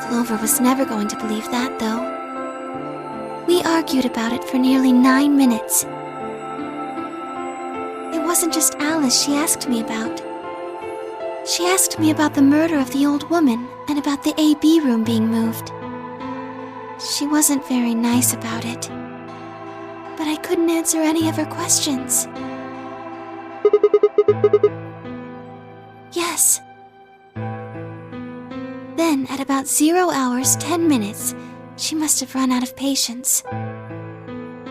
Clover was never going to believe that, though. We argued about it for nearly 9 minutes. It wasn't just Alice she asked me about. She asked me about the murder of the old woman and about the AB room being moved. She wasn't very nice about it, but I couldn't answer any of her questions. Yes. Then, at about 0 hours, 10 minutes, she must have run out of patience.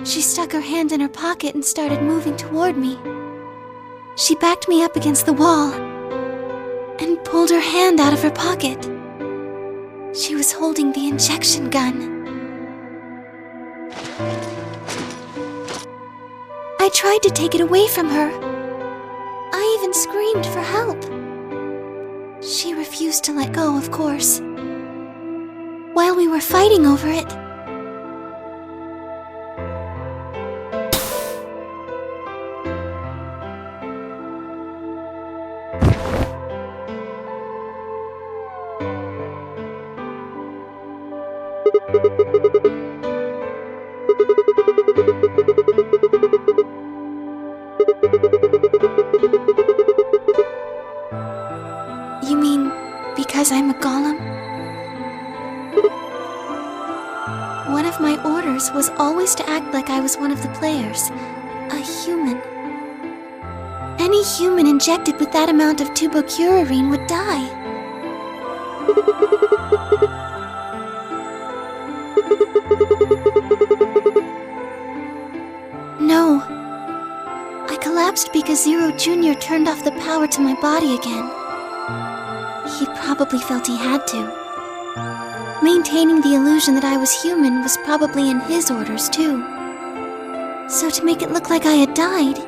She stuck her hand in her pocket and started moving toward me. She backed me up against the wall and pulled her hand out of her pocket. She was holding the injection gun. I tried to take it away from her. I even screamed for help. She refused to let go, of course. While we were fighting over it, You mean because I'm a golem? One of my orders was always to act like I was one of the players, a human. Any human injected with that amount of tubocurarine would die. No. I collapsed because Zero Jr. turned off the power to my body again. He probably felt he had to. Maintaining the illusion that I was human was probably in his orders, too. So to make it look like I had died,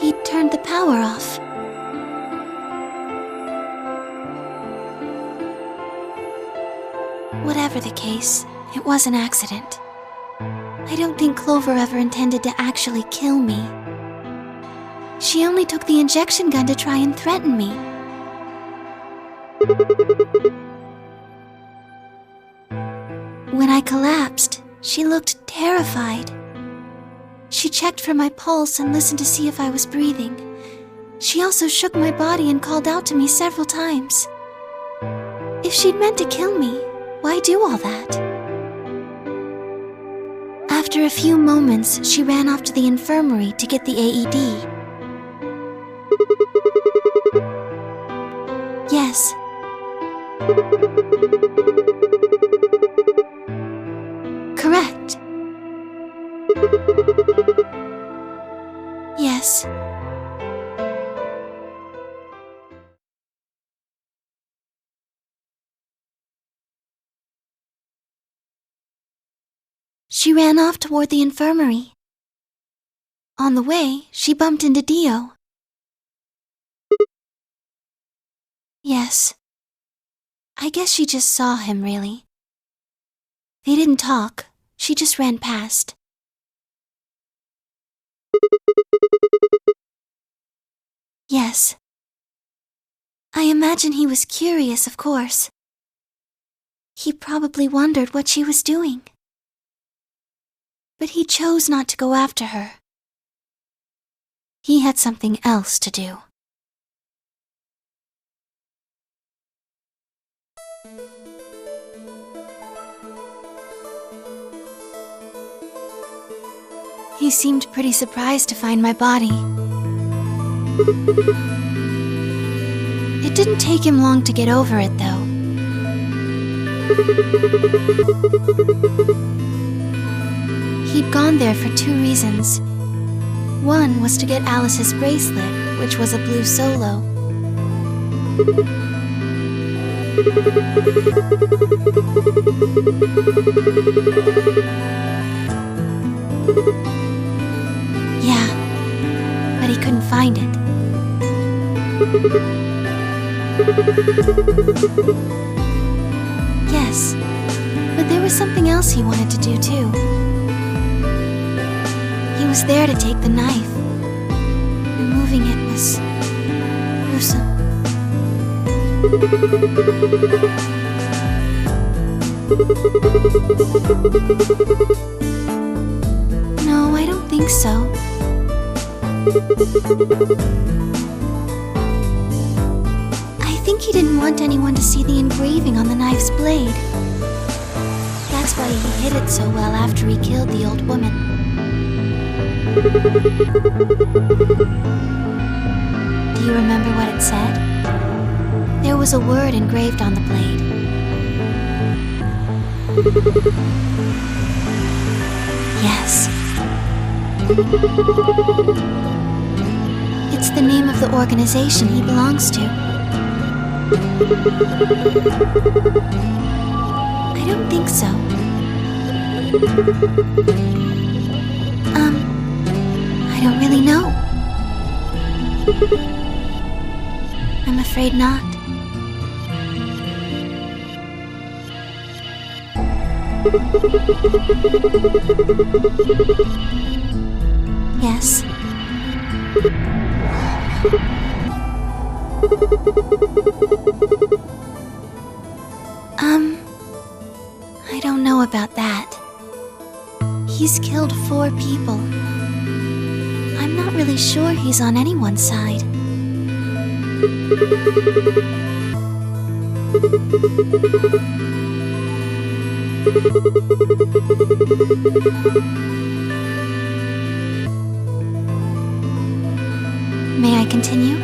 he turned the power off. Whatever the case, it was an accident. I don't think Clover ever intended to actually kill me. She only took the injection gun to try and threaten me. When I collapsed, she looked terrified. She checked for my pulse and listened to see if I was breathing. She also shook my body and called out to me several times. If she'd meant to kill me, why do all that? After a few moments, she ran off to the infirmary to get the AED. Yes. Correct. Yes. She ran off toward the infirmary. On the way, she bumped into Dio. Yes. I guess she just saw him, really. They didn't talk. She just ran past. Yes. I imagine he was curious, of course. He probably wondered what she was doing. But he chose not to go after her. He had something else to do. He seemed pretty surprised to find my body. It didn't take him long to get over it, though. He'd gone there for 2 reasons. One was to get Alice's bracelet, which was a blue solo. Yeah, but he couldn't find it. Yes, but there was something else he wanted to do too. He was there to take the knife. Removing it was gruesome. No, I don't think so. I think he didn't want anyone to see the engraving on the knife's blade. That's why he hid it so well after he killed the old woman. Do you remember what it said? There was a word engraved on the blade. Yes. It's the name of the organization he belongs to. I don't think so. I don't really know. I'm afraid not. Yes. I don't know about that. He's killed 4 people. I'm not really sure he's on anyone's side. May I continue?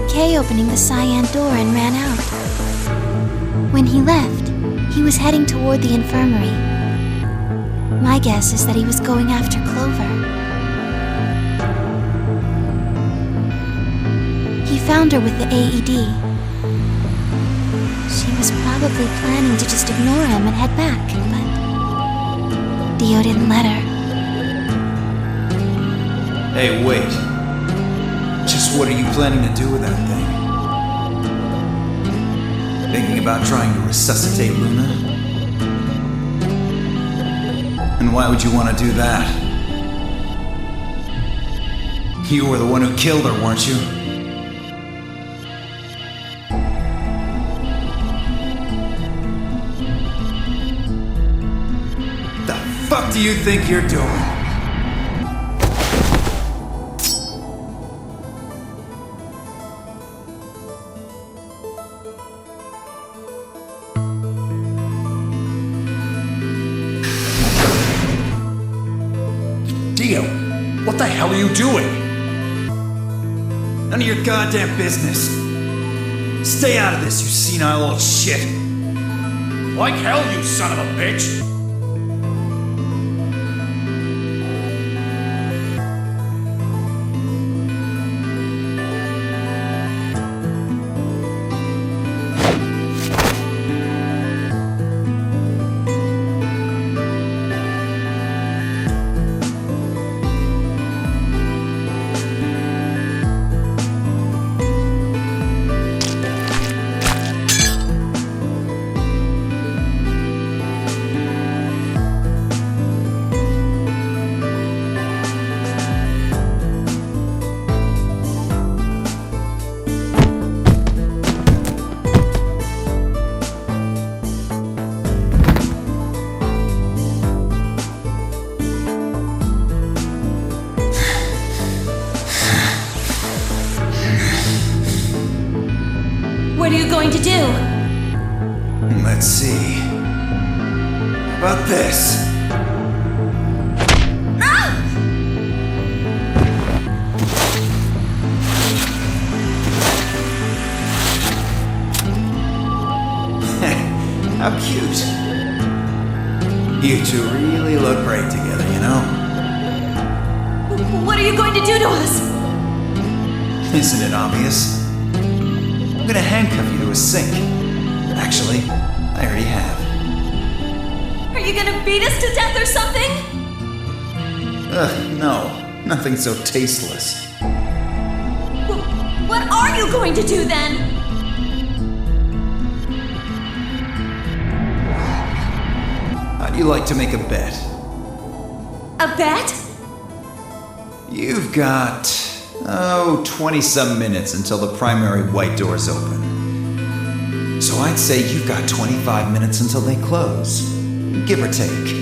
Kay opening the cyan door and ran out. When he left, he was heading toward the infirmary. My guess is that he was going after Clover. He found her with the AED. She was probably planning to just ignore him and head back, but Dio didn't let her. Hey, wait. Just what are you planning to do with that thing? Thinking about trying to resuscitate Luna? And why would you want to do that? You were the one who killed her, weren't you? The fuck do you think you're doing? hell are you doing? None of your goddamn business. Stay out of this, you senile old shit. Like hell, you son of a bitch! What are you going to do? Let's see. How about this? How cute. You two really look great together, you know? What are you going to do to us? Isn't it obvious? I'm gonna handcuff you to a sink. Actually, I already have. Are you gonna beat us to death or something? Ugh, no. Nothing so tasteless. What are you going to do then? How'd you like to make a bet? A bet? You've got, 20-some minutes until the primary white doors open. So I'd say you've got 25 minutes until they close, give or take.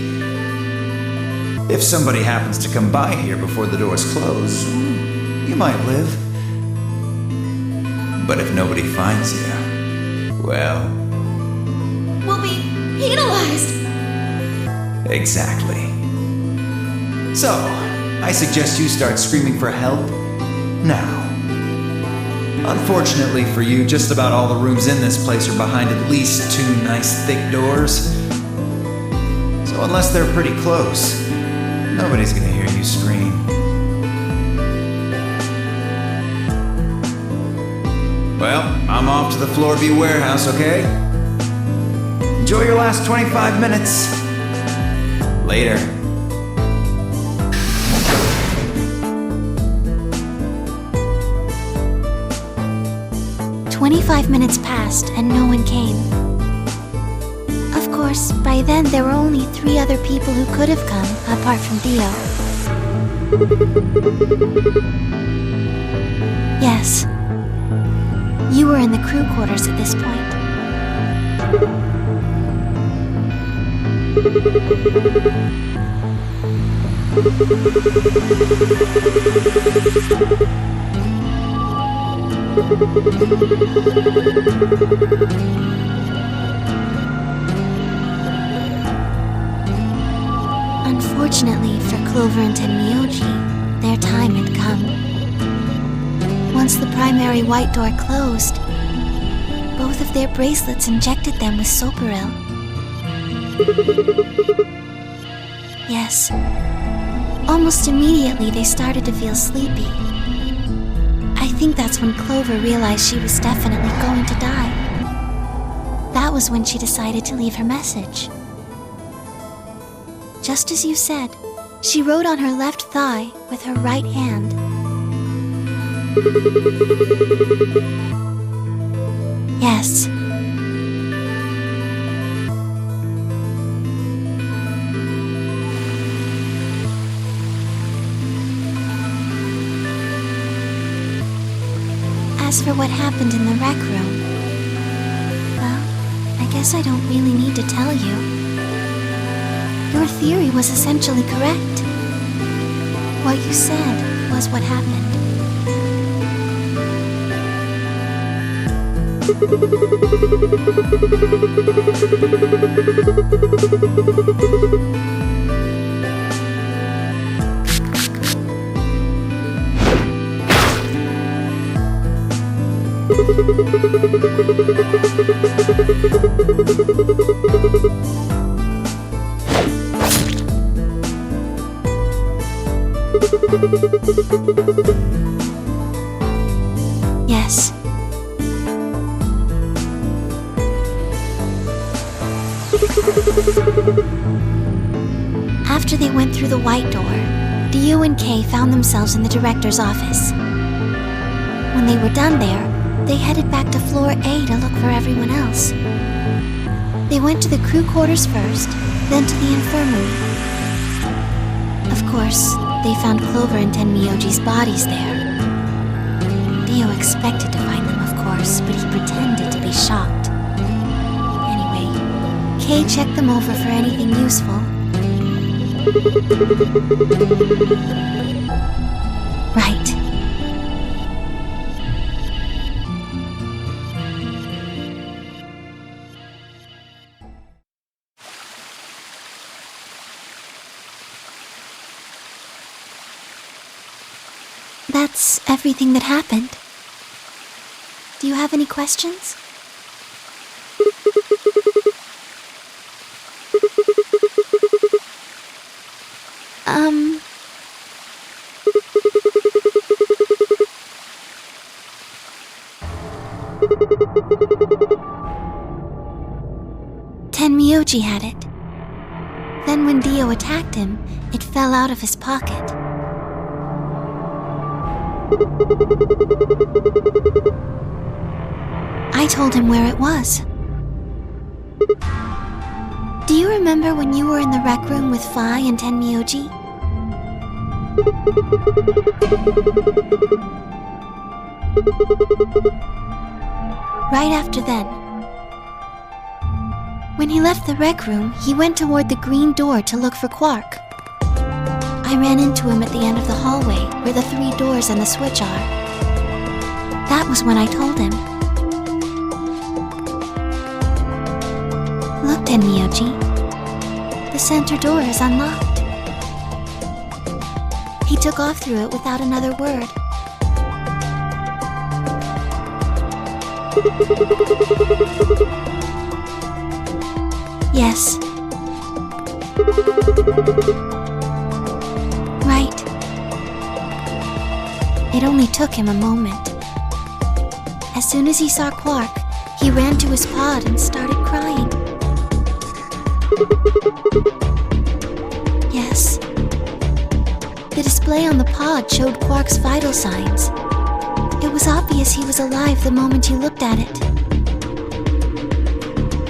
If somebody happens to come by here before the doors close, you might live. But if nobody finds you, well... We'll be penalized. Exactly. So, I suggest you start screaming for help now. Unfortunately for you, just about all the rooms in this place are behind at least 2 nice thick doors. So unless they're pretty close, nobody's gonna hear you scream. Well, I'm off to the Floorview warehouse, okay? Enjoy your last 25 minutes. Later. 25 minutes passed and no one came. Of course, by then there were only 3 other people who could have come, apart from Theo. Yes. You were in the crew quarters at this point. Unfortunately for Cloverant and Miyoji, their time had come. Once the primary white door closed, both of their bracelets injected them with Soparil. Yes. Almost immediately they started to feel sleepy. I think that's when Clover realized she was definitely going to die. That was when she decided to leave her message. Just as you said, she wrote on her left thigh with her right hand. Yes. As for what happened in the rec room, well, I guess I don't really need to tell you. Your theory was essentially correct. What you said was what happened. Yes. After they went through the white door, Dio and Kay found themselves in the director's office. When they were done there, they headed back to floor A to look for everyone else. They went to the crew quarters first, then to the infirmary. Of course, they found Clover and Tenmyoji's bodies there. Dio expected to find them, of course, but he pretended to be shocked. Anyway, Kay checked them over for anything useful. Right. That's everything that happened. Do you have any questions? Tenmyoji had it. Then when Dio attacked him, it fell out of his pocket. I told him where it was. Do you remember when you were in the rec room with Fi and Tenmyoji? Right after then. When he left the rec room, he went toward the green door to look for Quark. I ran into him at the end of the hallway where the 3 doors and the switch are. That was when I told him. Look, Tenmyoji. The center door is unlocked. He took off through it without another word. Yes. Right. It only took him a moment. As soon as he saw Quark, he ran to his pod and started crying. Yes. The display on the pod showed Quark's vital signs. It was obvious he was alive the moment you looked at it.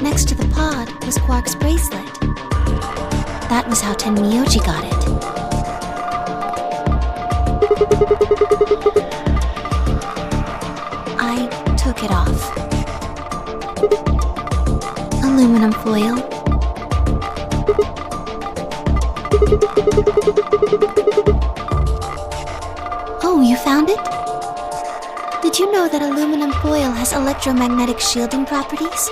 Next to the pod was Quark's bracelet. That was how Tenmyoji got it. I took it off. Aluminum foil. Oh, you found it? Did you know that aluminum foil has electromagnetic shielding properties?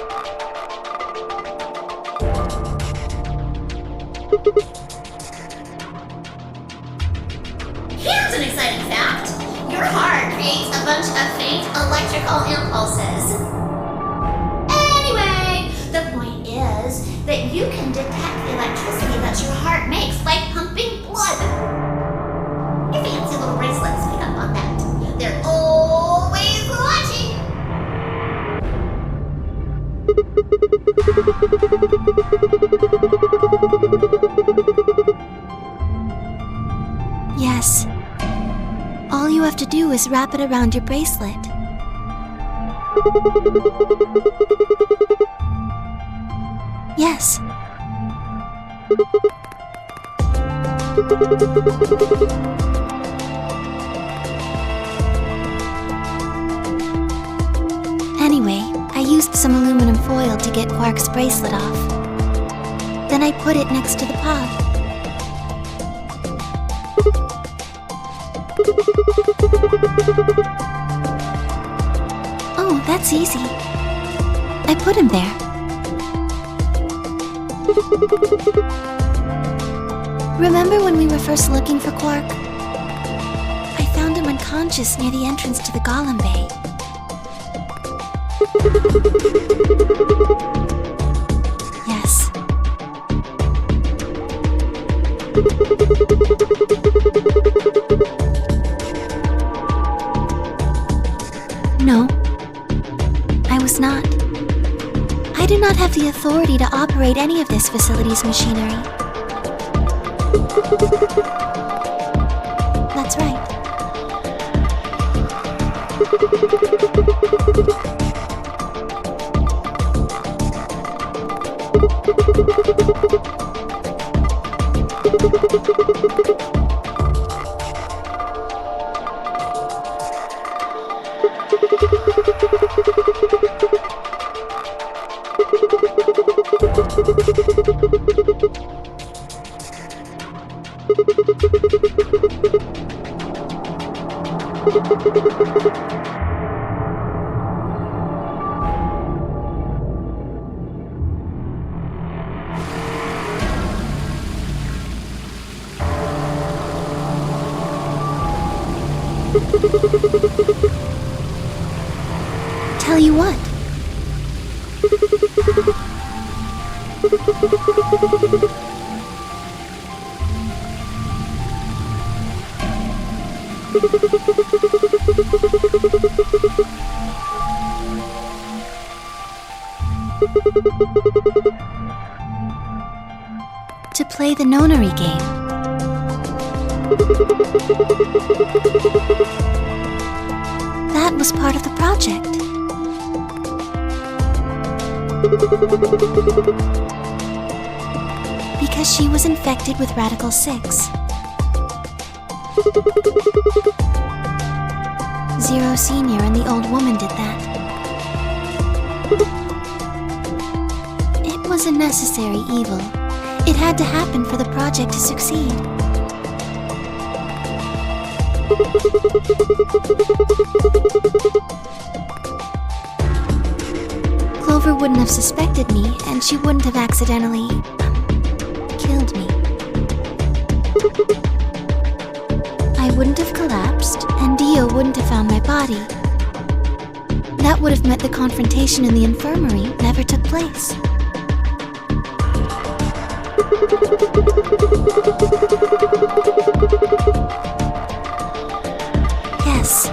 Here's an exciting fact. Your heart creates a bunch of faint electrical impulses. Anyway, the point is that you can detect the electricity that your heart makes by pumping blood. Your fancy little bracelets pick up on that. They're always watching. Yes. All you have to do is wrap it around your bracelet. Yes. Anyway, I used some aluminum foil to get Quark's bracelet off. Then I put it next to the pod. Oh, that's easy. I put him there. Remember when we were first looking for Quark? I found him unconscious near the entrance to the Golem Bay. Yes. No, I was not. I do not have the authority to operate any of this facility's machinery. That's right. Tell you what. To play the nonary game. That was part of the project. Because she was infected with Radical 6. Zero Senior and the old woman did that. It was a necessary evil. It had to happen for the project to succeed. Clover wouldn't have suspected me, and she wouldn't have accidentally killed me. I wouldn't have collapsed, and Dio wouldn't have found my body. That would have meant the confrontation in the infirmary never took place. Yes.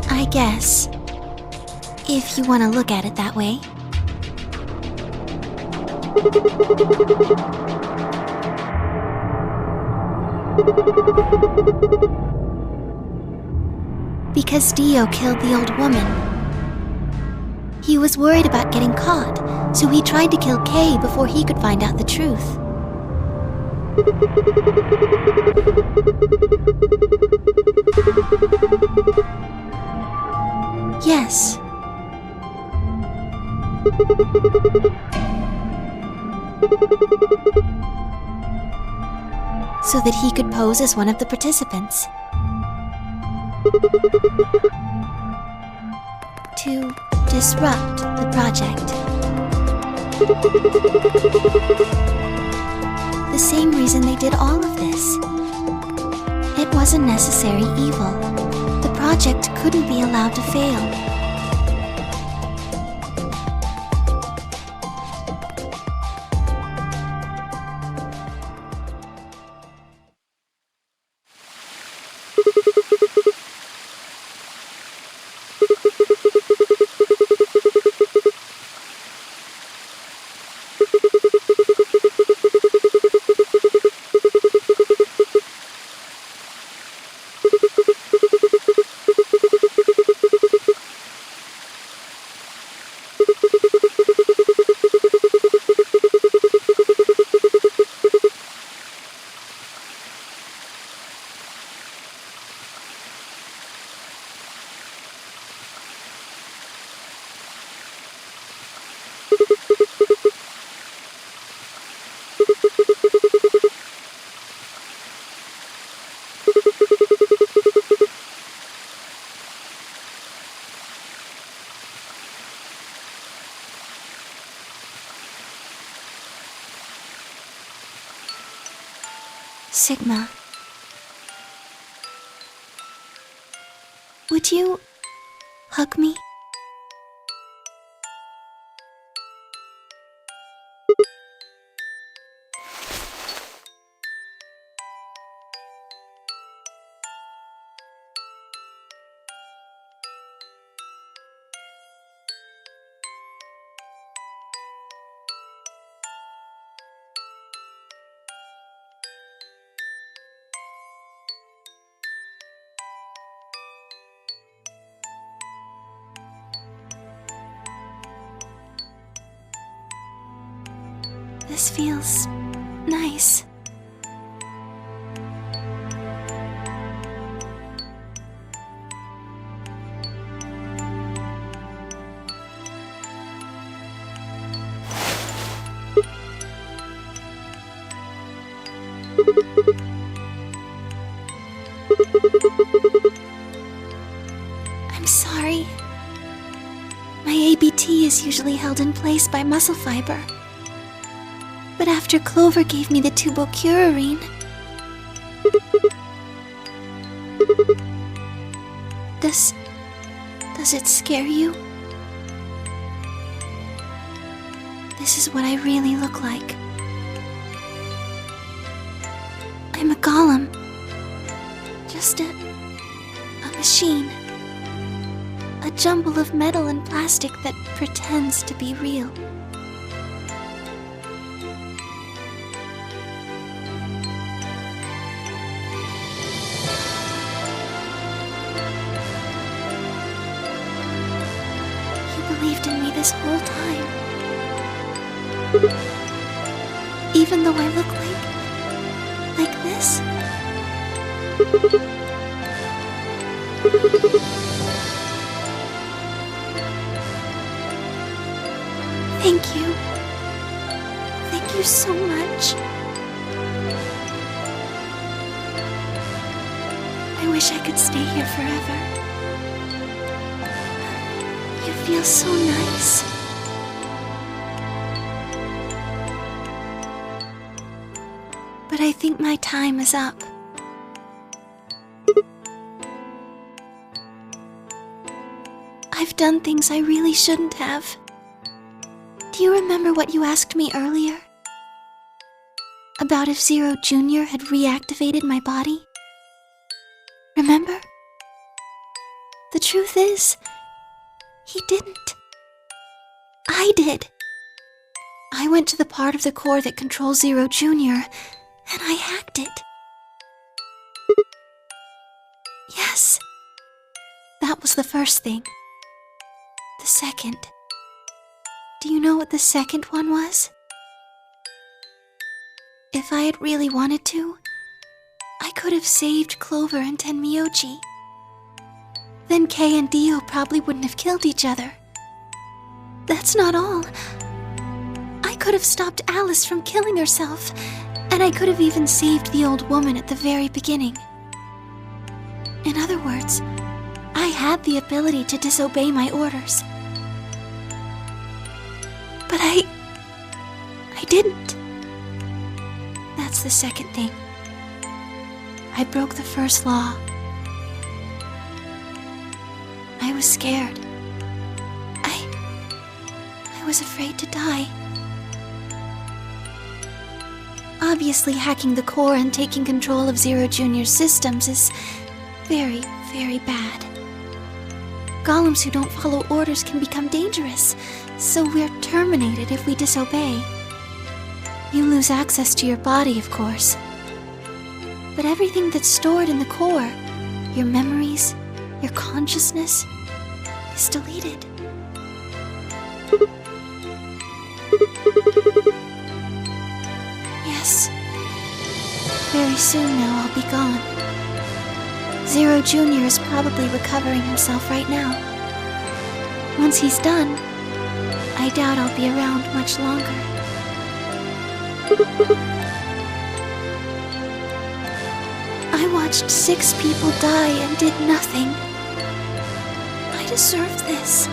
I guess, if you want to look at it that way. Because Dio killed the old woman. He was worried about getting caught, so he tried to kill Kay before he could find out the truth. Yes. So that he could pose as one of the participants. To disrupt the project. The same reason they did all of this. It was a necessary evil. The project couldn't be allowed to fail. Sigma. Would you hug me? This feels nice. I'm sorry. My ABT is usually held in place by muscle fiber. But after Clover gave me the tubocurarine, does it scare you? This is what I really look like. I'm a golem. Just a machine. A jumble of metal and plastic that pretends to be real. Believed in me this whole time. Even though I look like this? Thank you. Thank you so much. I wish I could stay here forever. You feel so nice. But I think my time is up. I've done things I really shouldn't have. Do you remember what you asked me earlier? About if Zero Jr. had reactivated my body? Remember? The truth is, he didn't. I did. I went to the part of the core that controls Zero Jr., and I hacked it. Yes. That was the first thing. The second. Do you know what the second one was? If I had really wanted to, I could have saved Clover and Tenmyoji. Then Kei and Dio probably wouldn't have killed each other. That's not all. I could have stopped Alice from killing herself, and I could have even saved the old woman at the very beginning. In other words, I had the ability to disobey my orders. But I didn't. That's the second thing. I broke the first law. I was scared. I was afraid to die. Obviously, hacking the core and taking control of Zero Jr.'s systems is very, very bad. Golems who don't follow orders can become dangerous, so we're terminated if we disobey. You lose access to your body, of course. But everything that's stored in the core, your memories, your consciousness, is deleted. Yes. Very soon now I'll be gone. Zero Jr. is probably recovering himself right now. Once he's done, I doubt I'll be around much longer. I watched 6 people die and did nothing. I deserve this.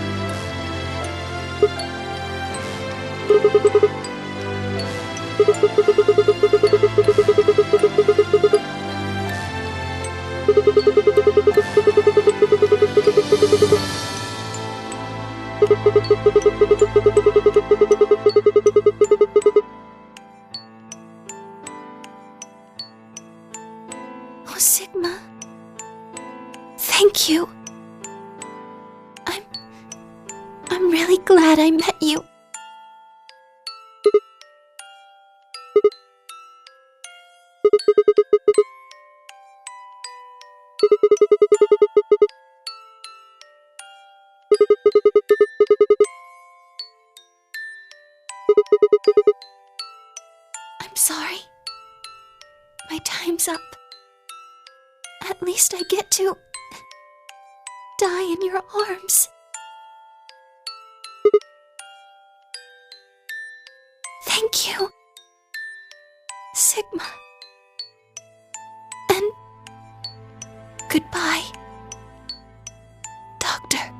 met you. I'm sorry. My time's up. At least I get to die in your arms. Thank you, Sigma. And goodbye, Doctor.